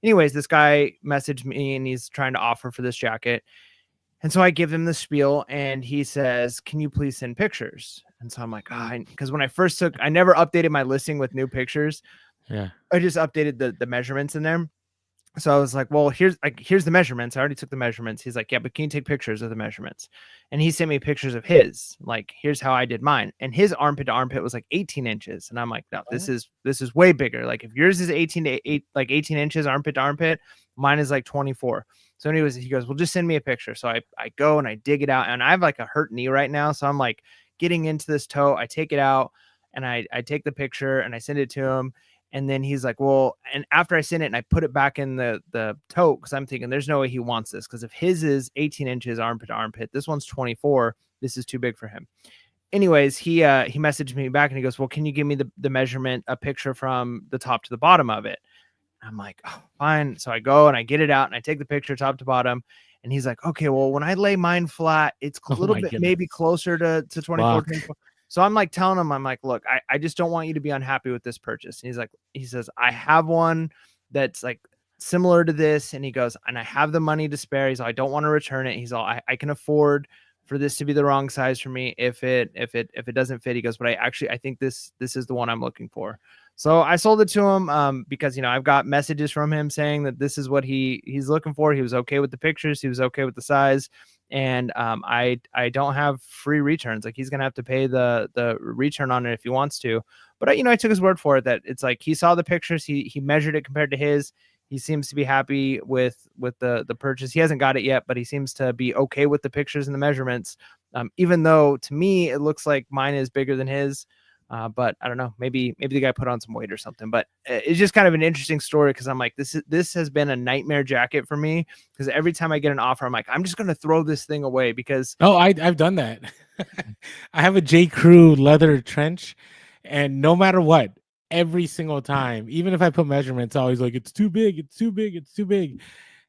Anyways, this guy messaged me, and he's trying to offer for this jacket. And so I give him the spiel, and he says, can you please send pictures? And so I'm like, because when I first I never updated my listing with new pictures. Yeah. I just updated the measurements in there. So I was like, well, here's the measurements. I already took the measurements. He's like, yeah, but can you take pictures of the measurements? And he sent me pictures of his, like, here's how I did mine. And his armpit to armpit was like 18 inches. And I'm like, no, this is way bigger. Like if yours is 18 inches armpit to armpit, mine is like 24. So anyways, he goes, well, just send me a picture. So I go and I dig it out, and I have like a hurt knee right now. So I'm like getting into this toe. I take it out, and I take the picture, and I send it to him. And then he's like, well, and after I send it and I put it back in the tote, because I'm thinking there's no way he wants this, because if his is 18 inches armpit to armpit, this one's 24. This is too big for him. Anyways, he messaged me back, and he goes, well, can you give me the measurement, a picture from the top to the bottom of it? I'm like, oh, fine. So I go and I get it out, and I take the picture top to bottom. And he's like, okay, well, when I lay mine flat, it's a little bit maybe closer to 24. So I'm like telling him, I'm like, look, I just don't want you to be unhappy with this purchase. And he says, I have one that's like similar to this. And he goes, and I have the money to spare. He's like, I don't want to return it. He's all, I can afford for this to be the wrong size for me. If it doesn't fit, he goes, but I think this is the one I'm looking for. So I sold it to him because, you know, I've got messages from him saying that this is what he's looking for. He was okay with the pictures. He was okay with the size. And I don't have free returns. Like, he's going to have to pay the return on it if he wants to. But, you know, I took his word for it that it's like he saw the pictures. He measured it compared to his. He seems to be happy with the purchase. He hasn't got it yet, but he seems to be okay with the pictures and the measurements. Even though to me, it looks like mine is bigger than his. But I don't know, maybe the guy put on some weight or something, but it's just kind of an interesting story. Cause I'm like, this has been a nightmare jacket for me. Cause every time I get an offer, I'm like, I'm just going to throw this thing away because. Oh, I've done that. I have a J. Crew leather trench, and no matter what, every single time, even if I put measurements, always like, it's too big, it's too big, it's too big.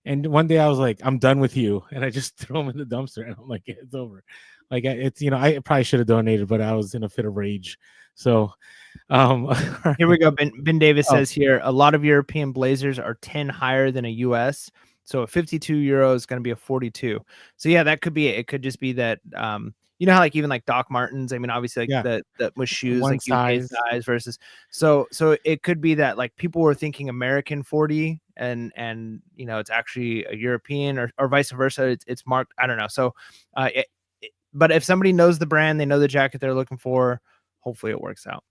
And one day I was like, I'm done with you. And I just threw them in the dumpster, and I'm like, it's over. Like, it's, you know, I probably should have donated, but I was in a fit of rage. So here we go. Ben Davis says here, a lot of European blazers are 10 higher than a US. So a 52 euro is going to be a 42. So yeah, that could be it. It could just be that, you know how like even like Doc Martens, I mean, obviously like that with shoes, one like size. UK size versus, so it could be that like people were thinking American 40 and, you know, it's actually a European or vice versa. It's marked. I don't know. So, but if somebody knows the brand, they know the jacket they're looking for, hopefully it works out.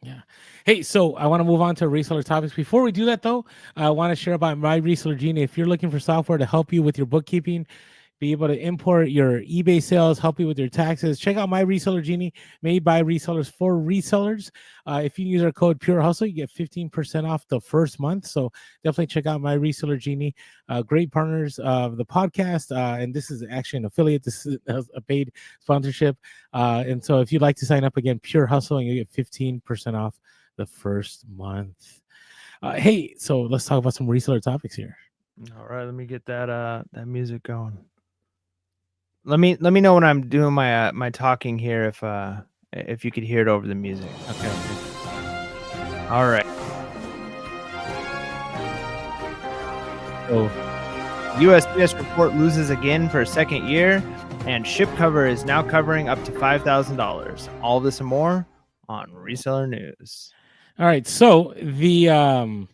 Yeah. Hey, so I want to move on to reseller topics. Before we do that, though, I want to share about My Reseller Genie. If you're looking for software to help you with your bookkeeping, be able to import your eBay sales, help you with your taxes, check out My Reseller Genie, made by resellers for resellers. If you use our code Pure Hustle, you get 15% off the first month. So definitely check out My Reseller Genie. Great partners of the podcast, and this is actually an affiliate. This is a paid sponsorship. And so if you'd like to sign up, again, Pure Hustle, and you get 15% off the first month. Hey, so let's talk about some reseller topics here. All right, let me get that music going. Let me know when I'm doing my my talking here if you could hear it over the music. Okay. All right. So USPS report loses again for a second year, and ship cover is now covering up to $5,000. All this and more on Reseller News. All right, so the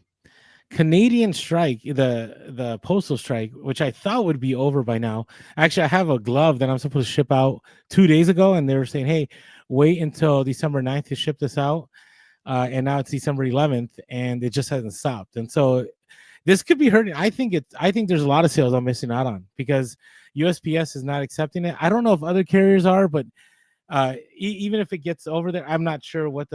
Canadian strike, the postal strike, which I thought would be over by now. Actually, I have a glove that I'm supposed to ship out 2 days ago, and they were saying, hey, wait until December 9th to ship this out. And now it's December 11th, and it just hasn't stopped. And so this could be hurting. I think there's a lot of sales I'm missing out on because USPS is not accepting it. I don't know if other carriers are, but even if it gets over there, I'm not sure what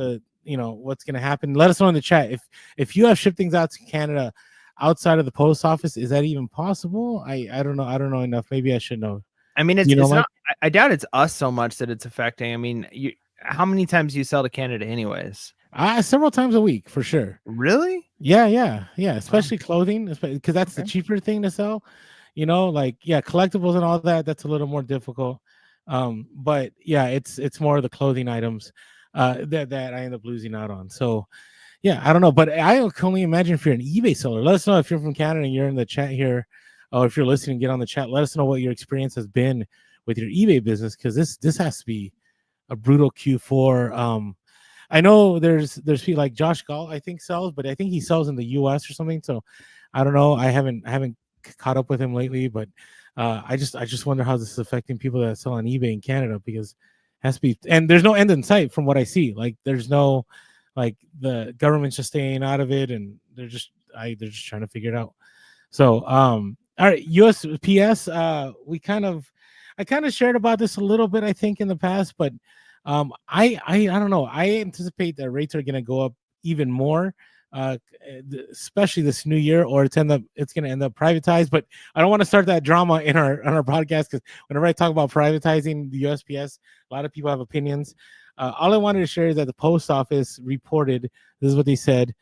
what's going to happen. Let us know in the chat if you have shipped things out to Canada outside of the post office. Is that even possible? I don't know. I don't know enough. Maybe I should know. I mean, it's not. I doubt it's us so much that it's affecting. I mean, how many times do you sell to Canada, anyways? Several times a week for sure. Really? Yeah. Especially clothing, because that's the cheaper thing to sell. Collectibles and all that. That's a little more difficult. But yeah, it's more of the clothing items that I end up losing out on. So yeah, I don't know, but I can only imagine if you're an eBay seller. Let us know if you're from Canada and you're in the chat here, or if you're listening, get on the chat. Let us know what your experience has been with your eBay business, because this has to be a brutal Q4. I know there's people like Josh Gall, I think sells, but I think he sells in the US or something. So I don't know. I haven't caught up with him lately, but I just wonder how this is affecting people that sell on eBay in Canada, because it has to be, and there's no end in sight from what I see. Like there's no, like the government's just staying out of it, and they're just trying to figure it out. So all right, USPS, I kind of shared about this a little bit, I think, in the past, but I don't know. I anticipate that rates are going to go up even more, especially this new year, or it's going to end up privatized. But I don't want to start that drama on our podcast, because whenever I talk about privatizing the USPS, a lot of people have opinions. All I wanted to share is that the post office reported, this is what they said.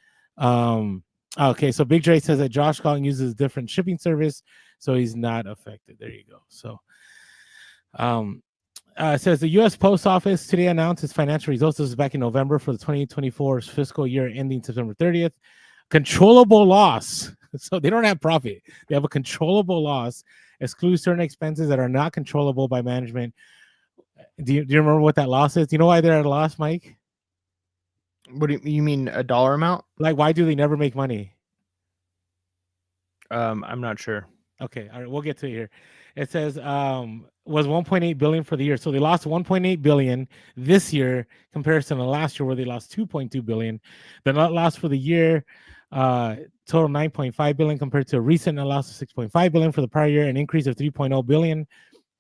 Okay, so Big Dre says that Josh Collin uses a different shipping service, so he's not affected. There you go. So it says the U.S. Post Office today announced its financial results. This is back in November for the 2024 fiscal year ending September 30th. Controllable loss. So they don't have profit. They have a controllable loss. Excludes certain expenses that are not controllable by management. Do you remember what that loss is? Do you know why they're at a loss, Mike? What do you mean a dollar amount? Like, why do they never make money? I'm not sure. Okay, all right, we'll get to it here. It says was 1.8 billion for the year. So they lost 1.8 billion this year comparison to last year where they lost 2.2 billion. The net loss for the year total 9.5 billion compared to a recent net loss of 6.5 billion for the prior year, an increase of 3.0 billion,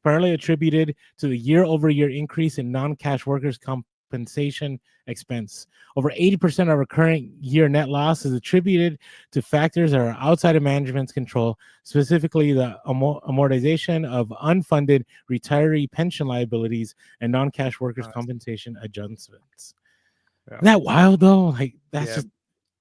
primarily attributed to the year-over-year increase in non-cash workers' compensation expense. Over 80% of our current year net loss is attributed to factors that are outside of management's control, specifically the amortization of unfunded retiree pension liabilities and non-cash workers' compensation adjustments. Yeah. Isn't that wild though? Like that's Yeah. just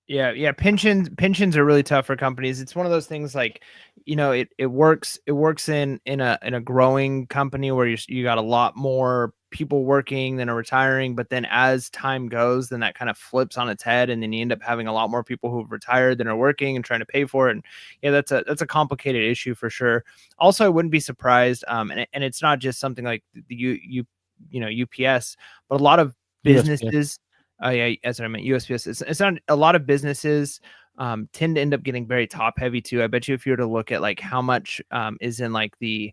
Yeah. Pensions are really tough for companies. It's one of those things like, it works in a growing company where you got a lot more people working than are retiring, but then as time goes, then that kind of flips on its head, and then you end up having a lot more people who've retired than are working and trying to pay for it. And yeah, that's a complicated issue for sure. Also, I wouldn't be surprised, and it's not just something like the UPS, but a lot of businesses. Oh yeah, that's what I meant. USPS. It's not a lot of businesses tend to end up getting very top heavy too. I bet you if you were to look at like how much is in like the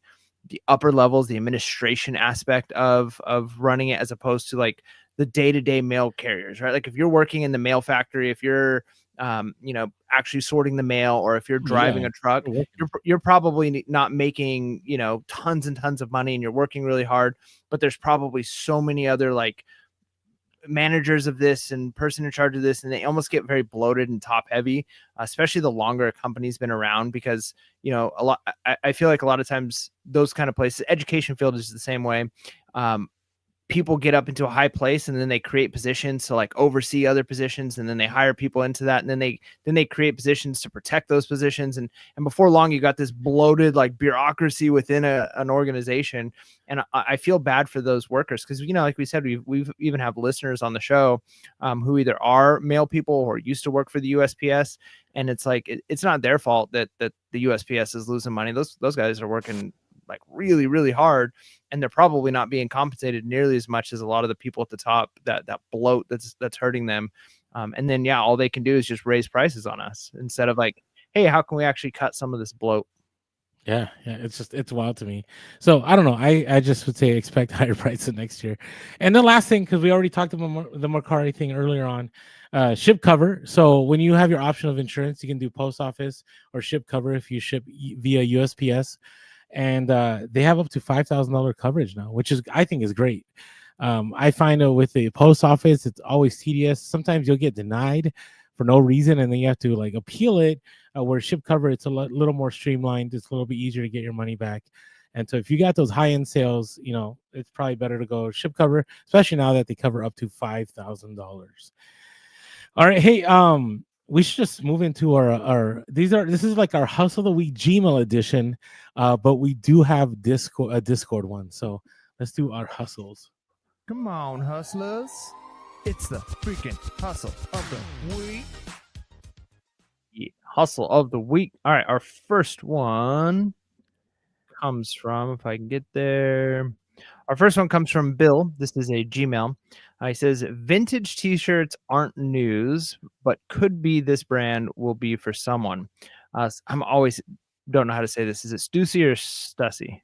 upper levels, the administration aspect of running it, as opposed to like the day-to-day mail carriers, right? Like if you're working in the mail factory, if you're actually sorting the mail, or if you're driving a truck, you're probably not making tons and tons of money, and you're working really hard, but there's probably so many other like managers of this and person in charge of this, and they almost get very bloated and top heavy, especially the longer a company's been around, because I feel like a lot of times those kind of places, education field is the same way. People get up into a high place, and then they create positions to like oversee other positions, and then they hire people into that, and then they create positions to protect those positions, and before long you got this bloated like bureaucracy within an organization. And I feel bad for those workers, because like we said, we've even have listeners on the show who either are mail people or used to work for the USPS, and it's like it's not their fault that the USPS is losing money. Those guys are working like really, really hard, and they're probably not being compensated nearly as much as a lot of the people at the top, that bloat that's hurting them. And then all they can do is just raise prices on us instead of like, hey, how can we actually cut some of this bloat? Yeah, it's wild to me. So I don't know. I just would say expect higher prices next year. And the last thing, because we already talked about the Mercari thing earlier on, ship cover. So when you have your option of insurance, you can do post office or ship cover if you ship via USPS. And they have up to $5,000 coverage now, which I think is great. I find with the post office, it's always tedious. Sometimes you'll get denied for no reason, and then you have to like appeal it. Where ship cover, it's a little more streamlined. It's a little bit easier to get your money back. And so if you got those high-end sales, it's probably better to go ship cover, especially now that they cover up to $5,000. All right, hey, we should just move into our this is like our Hustle of the Week Gmail edition, but we do have a Discord one. So let's do our hustles. Come on, hustlers. It's the freaking hustle of the week. Yeah, hustle of the week. All right, our first one comes from, if I can get there. Our first one comes from Bill. This is a Gmail. He says, vintage t-shirts aren't news, but could be this brand will be for someone. I'm always don't know how to say this. Is it Stussy or Stussy?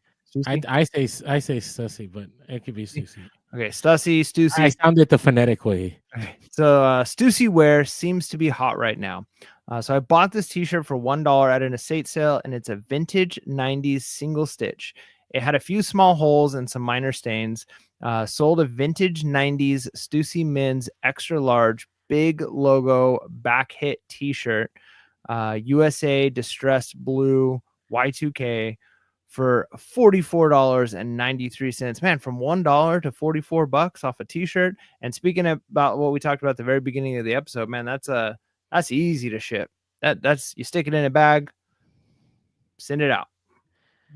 I say Stussy, but it could be Stussy. Okay, Stussy. I sounded the phonetic way. Okay. So Stussy wear seems to be hot right now. So I bought this t-shirt for $1 at an estate sale, and it's a vintage 90s single stitch. It had a few small holes and some minor stains. Sold a vintage 90s Stussy men's extra large big logo back hit t-shirt, USA distressed blue Y2K for $44.93. Man, from $1 to $44 off a t-shirt. And speaking about what we talked about at the very beginning of the episode, man, that's easy to ship. That's you stick it in a bag, send it out.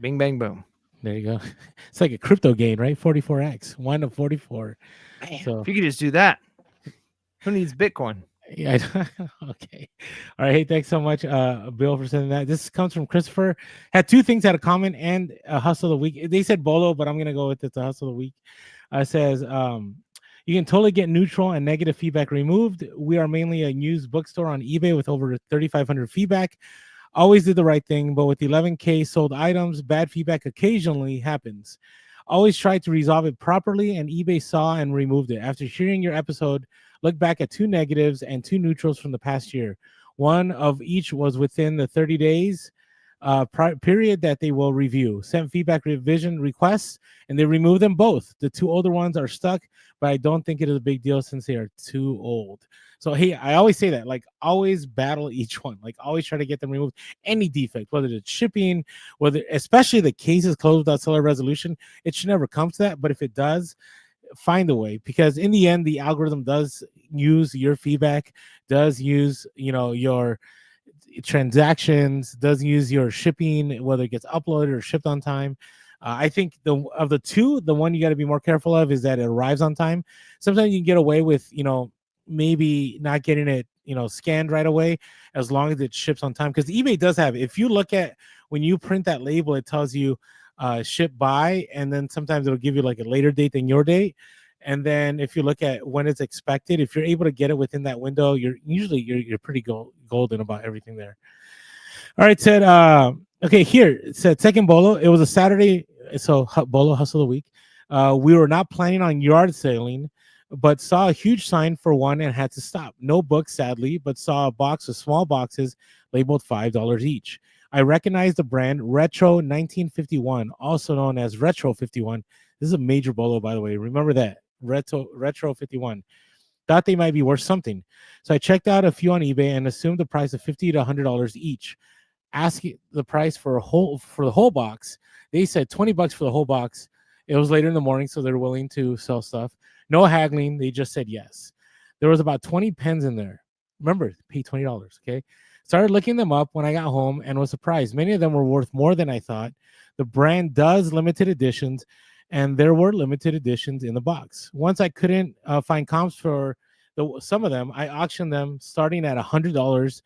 Bing bang boom. There you go. It's like a crypto gain, right? 44x, 1 to 44. Man, so if you could just do that, who needs Bitcoin? Yeah. Okay. All right. Hey, thanks so much, Bill, for sending that. This comes from Christopher. Had two things out of comment and a hustle of the week. They said Bolo, but I'm gonna go with it's a hustle of the week. Says you can totally get neutral and negative feedback removed. We are mainly a used bookstore on eBay with over 3,500 feedback. Always did the right thing, but with 11K sold items, bad feedback occasionally happens. Always tried to resolve it properly, and eBay saw and removed it. After hearing your episode, look back at 2 negatives and 2 neutrals from the past year. One of each was within the 30 days period that they will review. Sent feedback revision requests, and they removed them both. The 2 older ones are stuck, but I don't think it is a big deal since they are too old. So hey, I always say that, like, always battle each one. Like, always try to get them removed. Any defect, whether it's shipping, whether especially the case is closed without seller resolution, it should never come to that. But if it does, find a way, because in the end, the algorithm does use your feedback, does use your transactions, does use your shipping, whether it gets uploaded or shipped on time. I think of the 2, the one you got to be more careful of is that it arrives on time. Sometimes you can get away with maybe not getting it scanned right away, as long as it ships on time, because eBay does have, if you look at when you print that label, it tells you ship by, and then sometimes it'll give you like a later date than your date. And then if you look at when it's expected, if you're able to get it within that window, you're pretty golden about everything there. All right, said okay, here it said second bolo. It was a Saturday, so bolo hustle of the week. We were not planning on yard selling, but saw a huge sign for one and had to stop. No books, sadly, but saw a box of small boxes labeled $5 each. I recognized the brand Retro 1951, also known as Retro 51. This is a major bolo, by the way. Remember that. Retro 51. Thought they might be worth something. So I checked out a few on eBay and assumed the price of $50 to $100 each. Asking the price for the whole box. They said $20 for the whole box. It was later in the morning, so they're willing to sell stuff. No haggling. They just said yes. There was about 20 pens in there. Remember, pay $20. Okay. Started looking them up when I got home and was surprised. Many of them were worth more than I thought. The brand does limited editions, and there were limited editions in the box. Once I couldn't find comps for some of them, I auctioned them starting at $100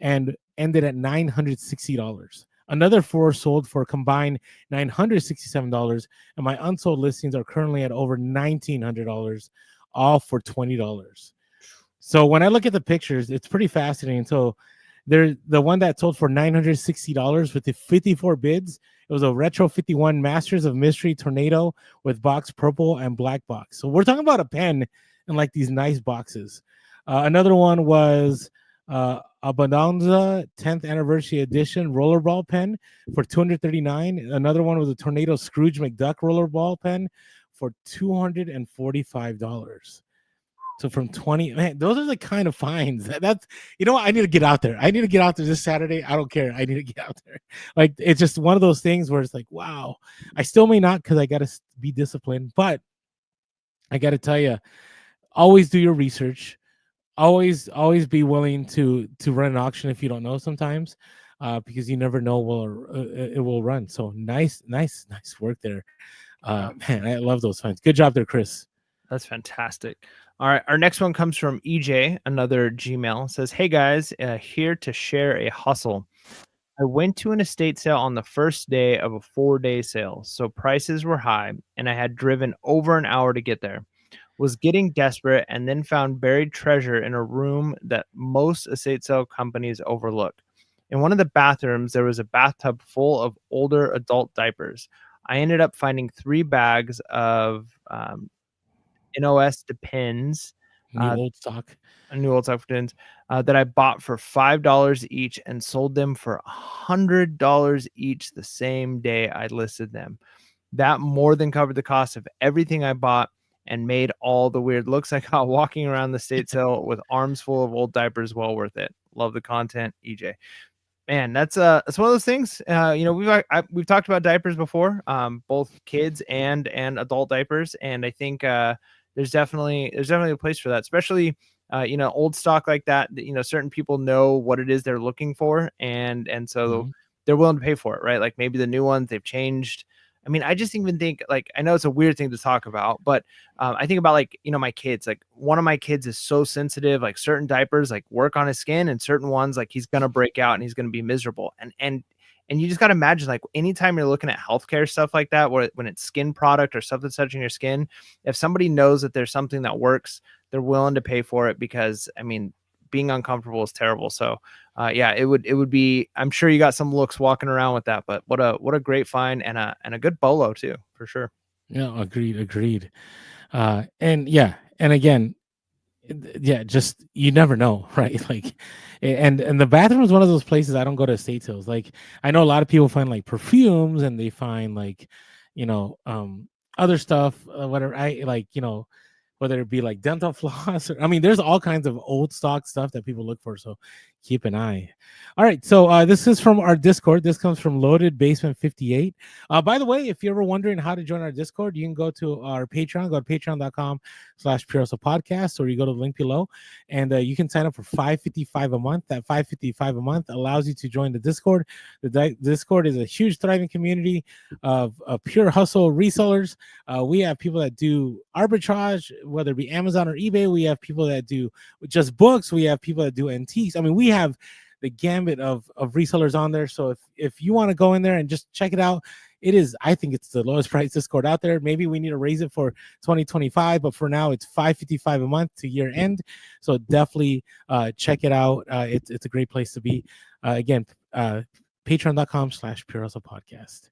and ended at $960. Another 4 sold for a combined $967, and my unsold listings are currently at over $1,900, all for $20. So when I look at the pictures, it's pretty fascinating. So the one that sold for $960 with the 54 bids, it was a Retro 51 Masters of Mystery Tornado with box purple and black box. So we're talking about a pen in like these nice boxes. Another one was a Bonanza 10th Anniversary Edition rollerball pen for $239. Another one was a Tornado Scrooge McDuck rollerball pen for $245. So from 20, man, those are the kind of finds that's, what, I need to get out there. I need to get out there this Saturday. I don't care. I need to get out there. Like, it's just one of those things where it's like, wow, I still may not, because I got to be disciplined, but I got to tell you, always do your research. Always be willing to run an auction if you don't know sometimes, because you never know it will run. So nice work there. Man, I love those finds. Good job there, Chris. That's fantastic. All right, our next one comes from EJ, another Gmail. It says, hey guys, here to share a hustle. I went to an estate sale on the first day of a 4-day sale, so prices were high, and I had driven over an hour to get there. Was getting desperate, and then found buried treasure in a room that most estate sale companies overlook. In one of the bathrooms, there was a bathtub full of older adult diapers. I ended up finding 3 bags of NOS Depends, Old stock. New old stock Depends, that I bought for $5 each and sold them for $100 each the same day I listed them. That more than covered the cost of everything I bought and made all the weird looks I got walking around the estate sale with arms full of old diapers well worth it. Love the content, EJ. Man, it's one of those things. We've talked about diapers before, both kids and adult diapers, and I think there's definitely a place for that, especially old stock like that. Certain people know what it is they're looking for, and so they're willing to pay for it, right? Like maybe the new ones, they've changed. I mean, I just even think, like, I know it's a weird thing to talk about, but I think about, like, my kids. Like, one of my kids is so sensitive, like certain diapers like work on his skin, and certain ones, like, he's gonna break out and he's gonna be miserable. And And you just got to imagine, like, anytime you're looking at healthcare stuff like that, where when it's skin product or stuff that's touching your skin, if somebody knows that there's something that works, they're willing to pay for it, because I mean, being uncomfortable is terrible. So yeah, it would be, I'm sure you got some looks walking around with that, but what a great find, and a good bolo too, for sure. Yeah, agreed. And yeah, and again, yeah, just you never know, right? Like, and the bathroom is one of those places I don't go to estate sales. Like, I know a lot of people find like perfumes, and they find like, you know, other stuff, whatever. I like, you know, whether it be like dental floss, or I mean, there's all kinds of old stock stuff that people look for. So keep an eye. All right. So this is from our Discord. This comes from Loaded Basement 58. By the way, if you're ever wondering how to join our Discord, you can go to our Patreon, go to patreon.com/Pure Podcast, or you go to the link below, and you can sign up for $5.55 a month. That $5.55 a month allows you to join the Discord. The Discord is a huge, thriving community of pure hustle resellers. We have people that do arbitrage, whether it be Amazon or eBay. We have people that do just books. We have people that do antiques. I mean, we have the gambit of resellers on there. So if you want to go in there and just check it out, it is, I think it's the lowest price Discord out there. Maybe we need to raise it for 2025, but for now it's $5.55 a month to year end. So definitely check it out. It's a great place to be. Again, patreon.com/Pure Hustle Podcast.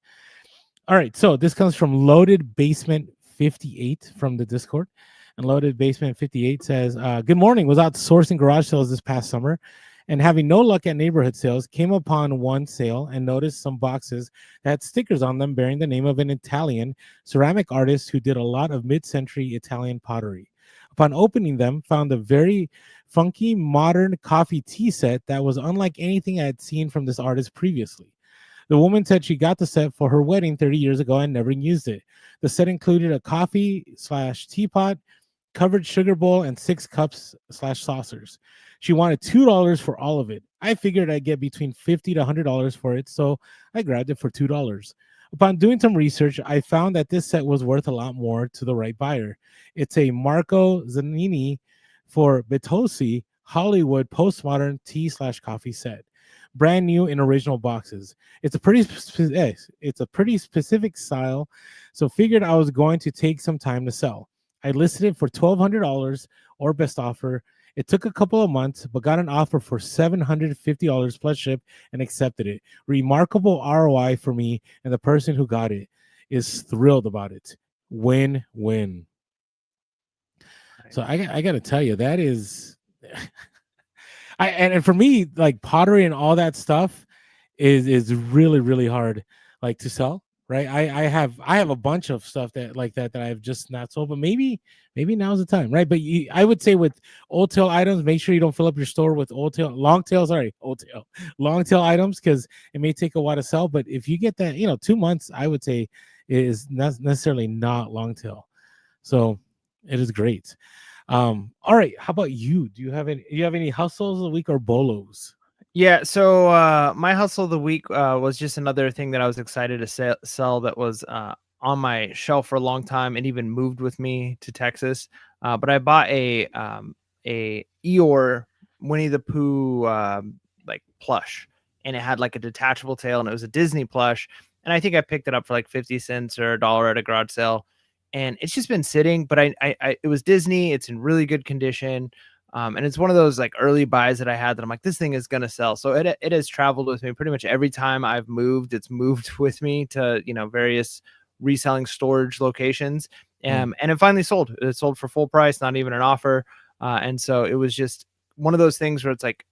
All right, so this comes from Loaded Basement 58 from the Discord. And Loaded Basement 58 says, good morning. Was out sourcing garage sales this past summer, and having no luck at neighborhood sales, came upon one sale and noticed some boxes that had stickers on them bearing the name of an Italian ceramic artist who did a lot of mid-century Italian pottery. Upon opening them, found a very funky modern coffee tea set that was unlike anything I had seen from this artist previously. The woman said she got the set for her wedding 30 years ago and never used it. The set included a coffee/teapot, covered sugar bowl, and 6 cups/saucers. She wanted $2 for all of it. I figured I'd get between $50 to $100 for it, so I grabbed it for $2. Upon doing some research, I found that this set was worth a lot more to the right buyer. It's a Marco Zanini for Betosi Hollywood postmodern tea/coffee set. Brand new in original boxes. It's a pretty specific style, so figured I was going to take some time to sell. I listed it for $1,200 or best offer. It took a couple of months, but got an offer for $750 plus ship and accepted it. Remarkable ROI for me, and the person who got it is thrilled about it. Win-win. So I got to tell you, that is... And for me, like pottery and all that stuff is really, really hard, like, to sell, right? I have a bunch of stuff that I've just not sold, but maybe now's the time, right? But I would say with old tail items, make sure you don't fill up your store with long tail items, because it may take a while to sell. But if you get that, 2 months, I would say is not necessarily not long tail. So it is great. All right, how about you? Do you have any hustles of the week or bolos? Yeah, so my hustle of the week was just another thing that I was excited to sell that was on my shelf for a long time, and even moved with me to Texas. But I bought a Eeyore Winnie the Pooh like plush, and it had like a detachable tail, and it was a Disney plush, and I think I picked it up for like 50 cents or $1 at a garage sale. And it's just been sitting, but I it was Disney. It's in really good condition. And it's one of those like early buys that I had that I'm like, this thing is going to sell. So it has traveled with me pretty much every time I've moved. It's moved with me to, various reselling storage locations. And it finally sold. It sold for full price, not even an offer. And so it was just one of those things where it's like,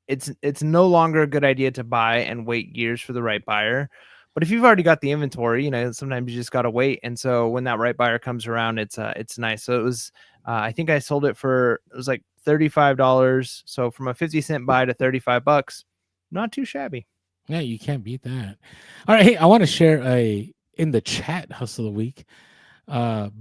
it's no longer a good idea to buy and wait years for the right buyer. But if you've already got the inventory, sometimes you just got to wait. And so when that right buyer comes around, it's nice. So it was, I think I sold it was like $35. So from a 50-cent buy to $35, not too shabby. Yeah, you can't beat that. All right. Hey, I want to share in the chat hustle of the week.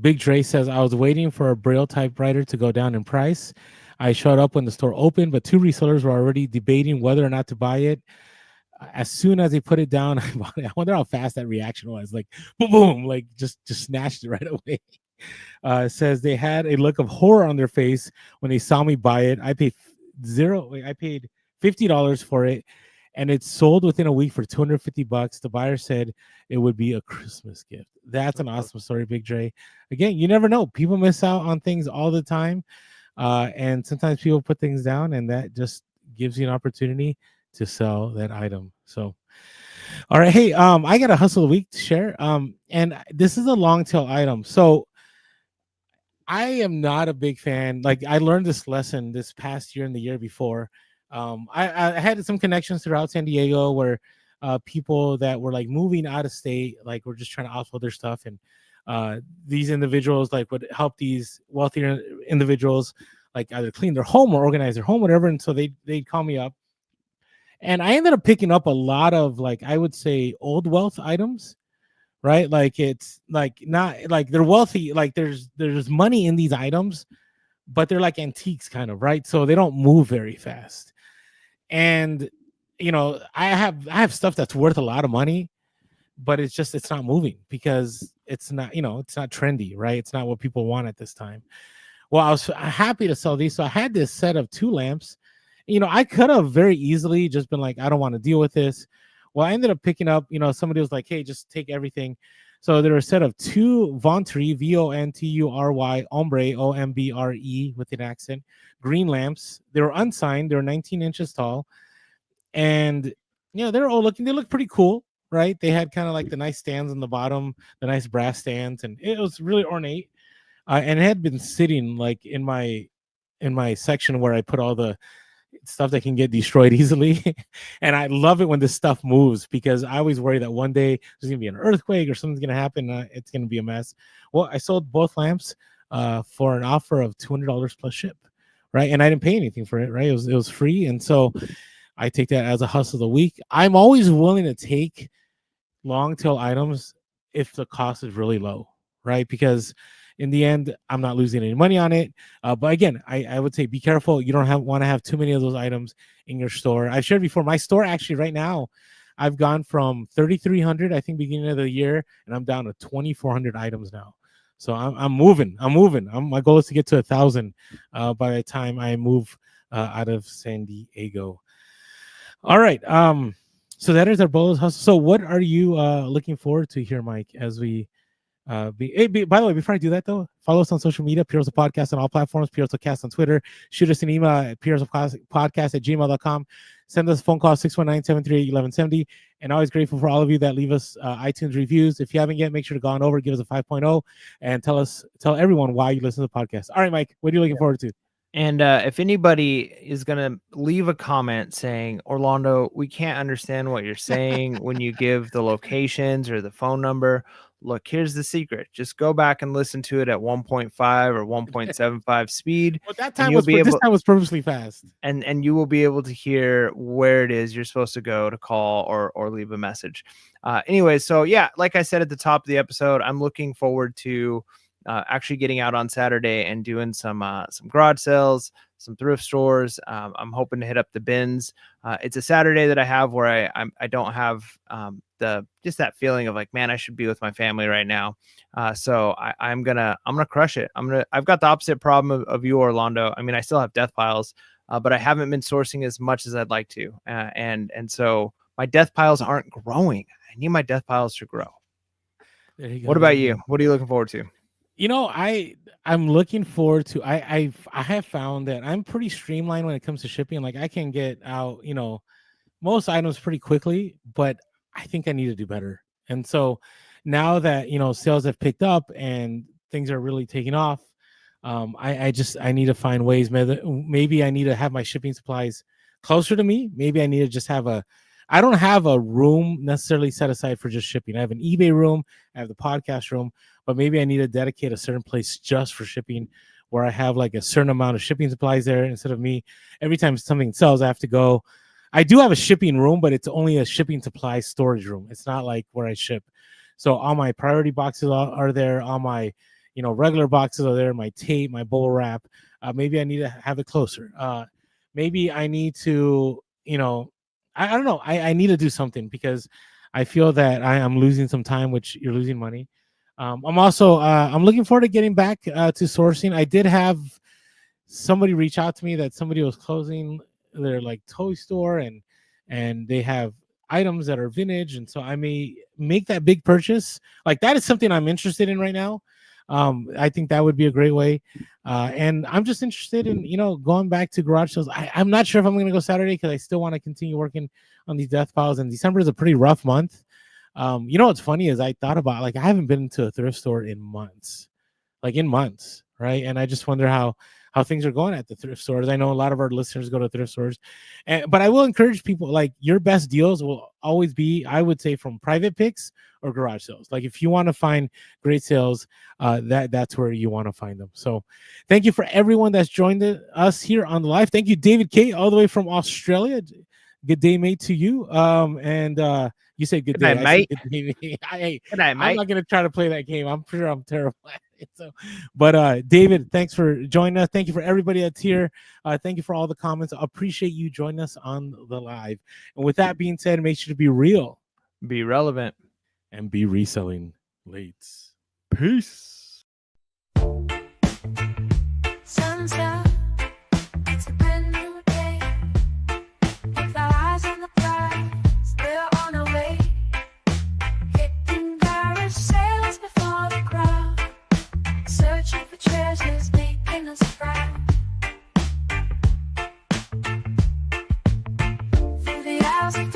Big Dre says, I was waiting for a Braille typewriter to go down in price. I showed up when the store opened, but 2 resellers were already debating whether or not to buy it. As soon as they put it down, I bought it. I wonder how fast that reaction was. Like, boom, boom, like just snatched it right away. Says they had a look of horror on their face when they saw me buy it. I paid $50 for it, and it sold within a week for $250. The buyer said it would be a Christmas gift. That's an awesome story, Big Dre. Again, you never know. People miss out on things all the time. And sometimes people put things down, and that just gives you an opportunity to sell that item. So, all right. Hey, I got a hustle of the week to share. And this is a long tail item. So I am not a big fan. Like, I learned this lesson this past year and the year before. I had some connections throughout San Diego where people that were like moving out of state, like were just trying to offload their stuff, and these individuals like would help these wealthier individuals like either clean their home or organize their home, whatever. And so they'd call me up, and I ended up picking up a lot of, like, I would say old wealth items, right? Like, it's like not like they're wealthy, like there's money in these items, but they're like antiques kind of, right? So they don't move very fast. And I have stuff that's worth a lot of money, but it's not moving because it's not trendy, right? It's not what people want at this time. Well, I was happy to sell these. So I had this set of 2 lamps. I could have very easily just been like, I don't want to deal with this. Well, I ended up picking up, somebody was like, hey, just take everything. So there were a set of 2 Vontury, Vontury, ombre, ombre with an accent, green lamps. They were unsigned. They were 19 inches tall. And, they're all looking, they look pretty cool, right? They had kind of like the nice stands on the bottom, the nice brass stands, and it was really ornate. And it had been sitting like in my section where I put all the stuff that can get destroyed easily. And I love it when this stuff moves, because I always worry that one day there's gonna be an earthquake or something's gonna happen. It's gonna be a mess. Well, I sold both lamps for an offer of $200 plus ship, right? And I didn't pay anything for it, right? It was free. And so I take that as a hustle of the week. I'm always willing to take long tail items if the cost is really low, right? Because in the end, I'm not losing any money on it. But again, I would say be careful. You don't want to have too many of those items in your store. I've shared before, my store actually right now, I've gone from 3,300, I think, beginning of the year, and I'm down to 2,400 items now. So I'm moving. My goal is to get to 1,000 by the time I move out of San Diego. All right. So that is our bonus hustle. So what are you looking forward to here, Mike, as we by the way, before I do that though, follow us on social media, Pure Podcast on all platforms, Pure Cast on Twitter. Shoot us an email at purespodcast@gmail.com. Send us a phone call 619-738-1170. And always grateful for all of you that leave us iTunes reviews. If you haven't yet, make sure to go on over, give us a 5.0, and tell everyone why you listen to the podcast. All right, Mike, what are you looking forward to? And if anybody is going to leave a comment saying, Orlando, we can't understand what you're saying when you give the locations or the phone number, look, here's the secret. Just go back and listen to it at 1.5 or 1.75 speed. Well, that time this time was purposely fast. And you will be able to hear where it is you're supposed to go to call or leave a message. Anyway, so yeah, like I said at the top of the episode, I'm looking forward to actually getting out on Saturday and doing some garage sales, some thrift stores. I'm hoping to hit up the bins. It's a Saturday that I have where I don't have just that feeling of like, man, I should be with my family right now. So I'm gonna crush it. I've got the opposite problem of you, Orlando. I mean, I still have death piles, but I haven't been sourcing as much as I'd like to. And so my death piles aren't growing. I need my death piles to grow. What about you? What are you looking forward to? I'm looking forward to, I have found that I'm pretty streamlined when it comes to shipping. Like, I can get out, most items pretty quickly, but I think I need to do better. And so now that, sales have picked up and things are really taking off, I need to find ways. Maybe I need to have my shipping supplies closer to me. Maybe I need to just I don't have a room necessarily set aside for just shipping. I have an eBay room, I have the podcast room, but maybe I need to dedicate a certain place just for shipping, where I have like a certain amount of shipping supplies there, instead of me, every time something sells, I have to go. I do have a shipping room, but it's only a shipping supply storage room. It's not like where I ship. So all my priority boxes are there. All my, regular boxes are there. My tape, my bubble wrap. Maybe I need to have it closer. Maybe I need to, I don't know. I need to do something, because I feel that I am losing some time, which you're losing money. I'm also I'm looking forward to getting back to sourcing. I did have somebody reach out to me that somebody was closing their like toy store, and and they have items that are vintage, and so I may make that big purchase. Like that is something I'm interested in right now. I think that would be a great way. And I'm just interested in, going back to garage sales. I'm not sure if I'm going to go Saturday because I still want to continue working on these death piles. And December is a pretty rough month. What's funny is I thought about, like, I haven't been to a thrift store in months, right? And I just wonder how things are going at the thrift stores. I know a lot of our listeners go to thrift stores, but I will encourage people, like, your best deals will always be, I would say, from private picks or garage sales. Like, if you want to find great sales, that's where you want to find them. So thank you for everyone that's joined us here on the live. Thank you, David K, all the way from Australia. Good day, mate, to you. You say good day. Night, mate. Good day, mate. Good night, mate. I'm not going to try to play that game. I'm sure I'm terrible at it. So, but David, thanks for joining us. Thank you for everybody that's here. Thank you for all the comments. I appreciate you joining us on the live. And with that being said, make sure to be real, be relevant, and be reselling late. Peace. Sun's out, it's a brand new day. With our eyes on the prize, we're on our way. Hitting garage sales before the crowd, searching for treasures, making us proud. Through the hours of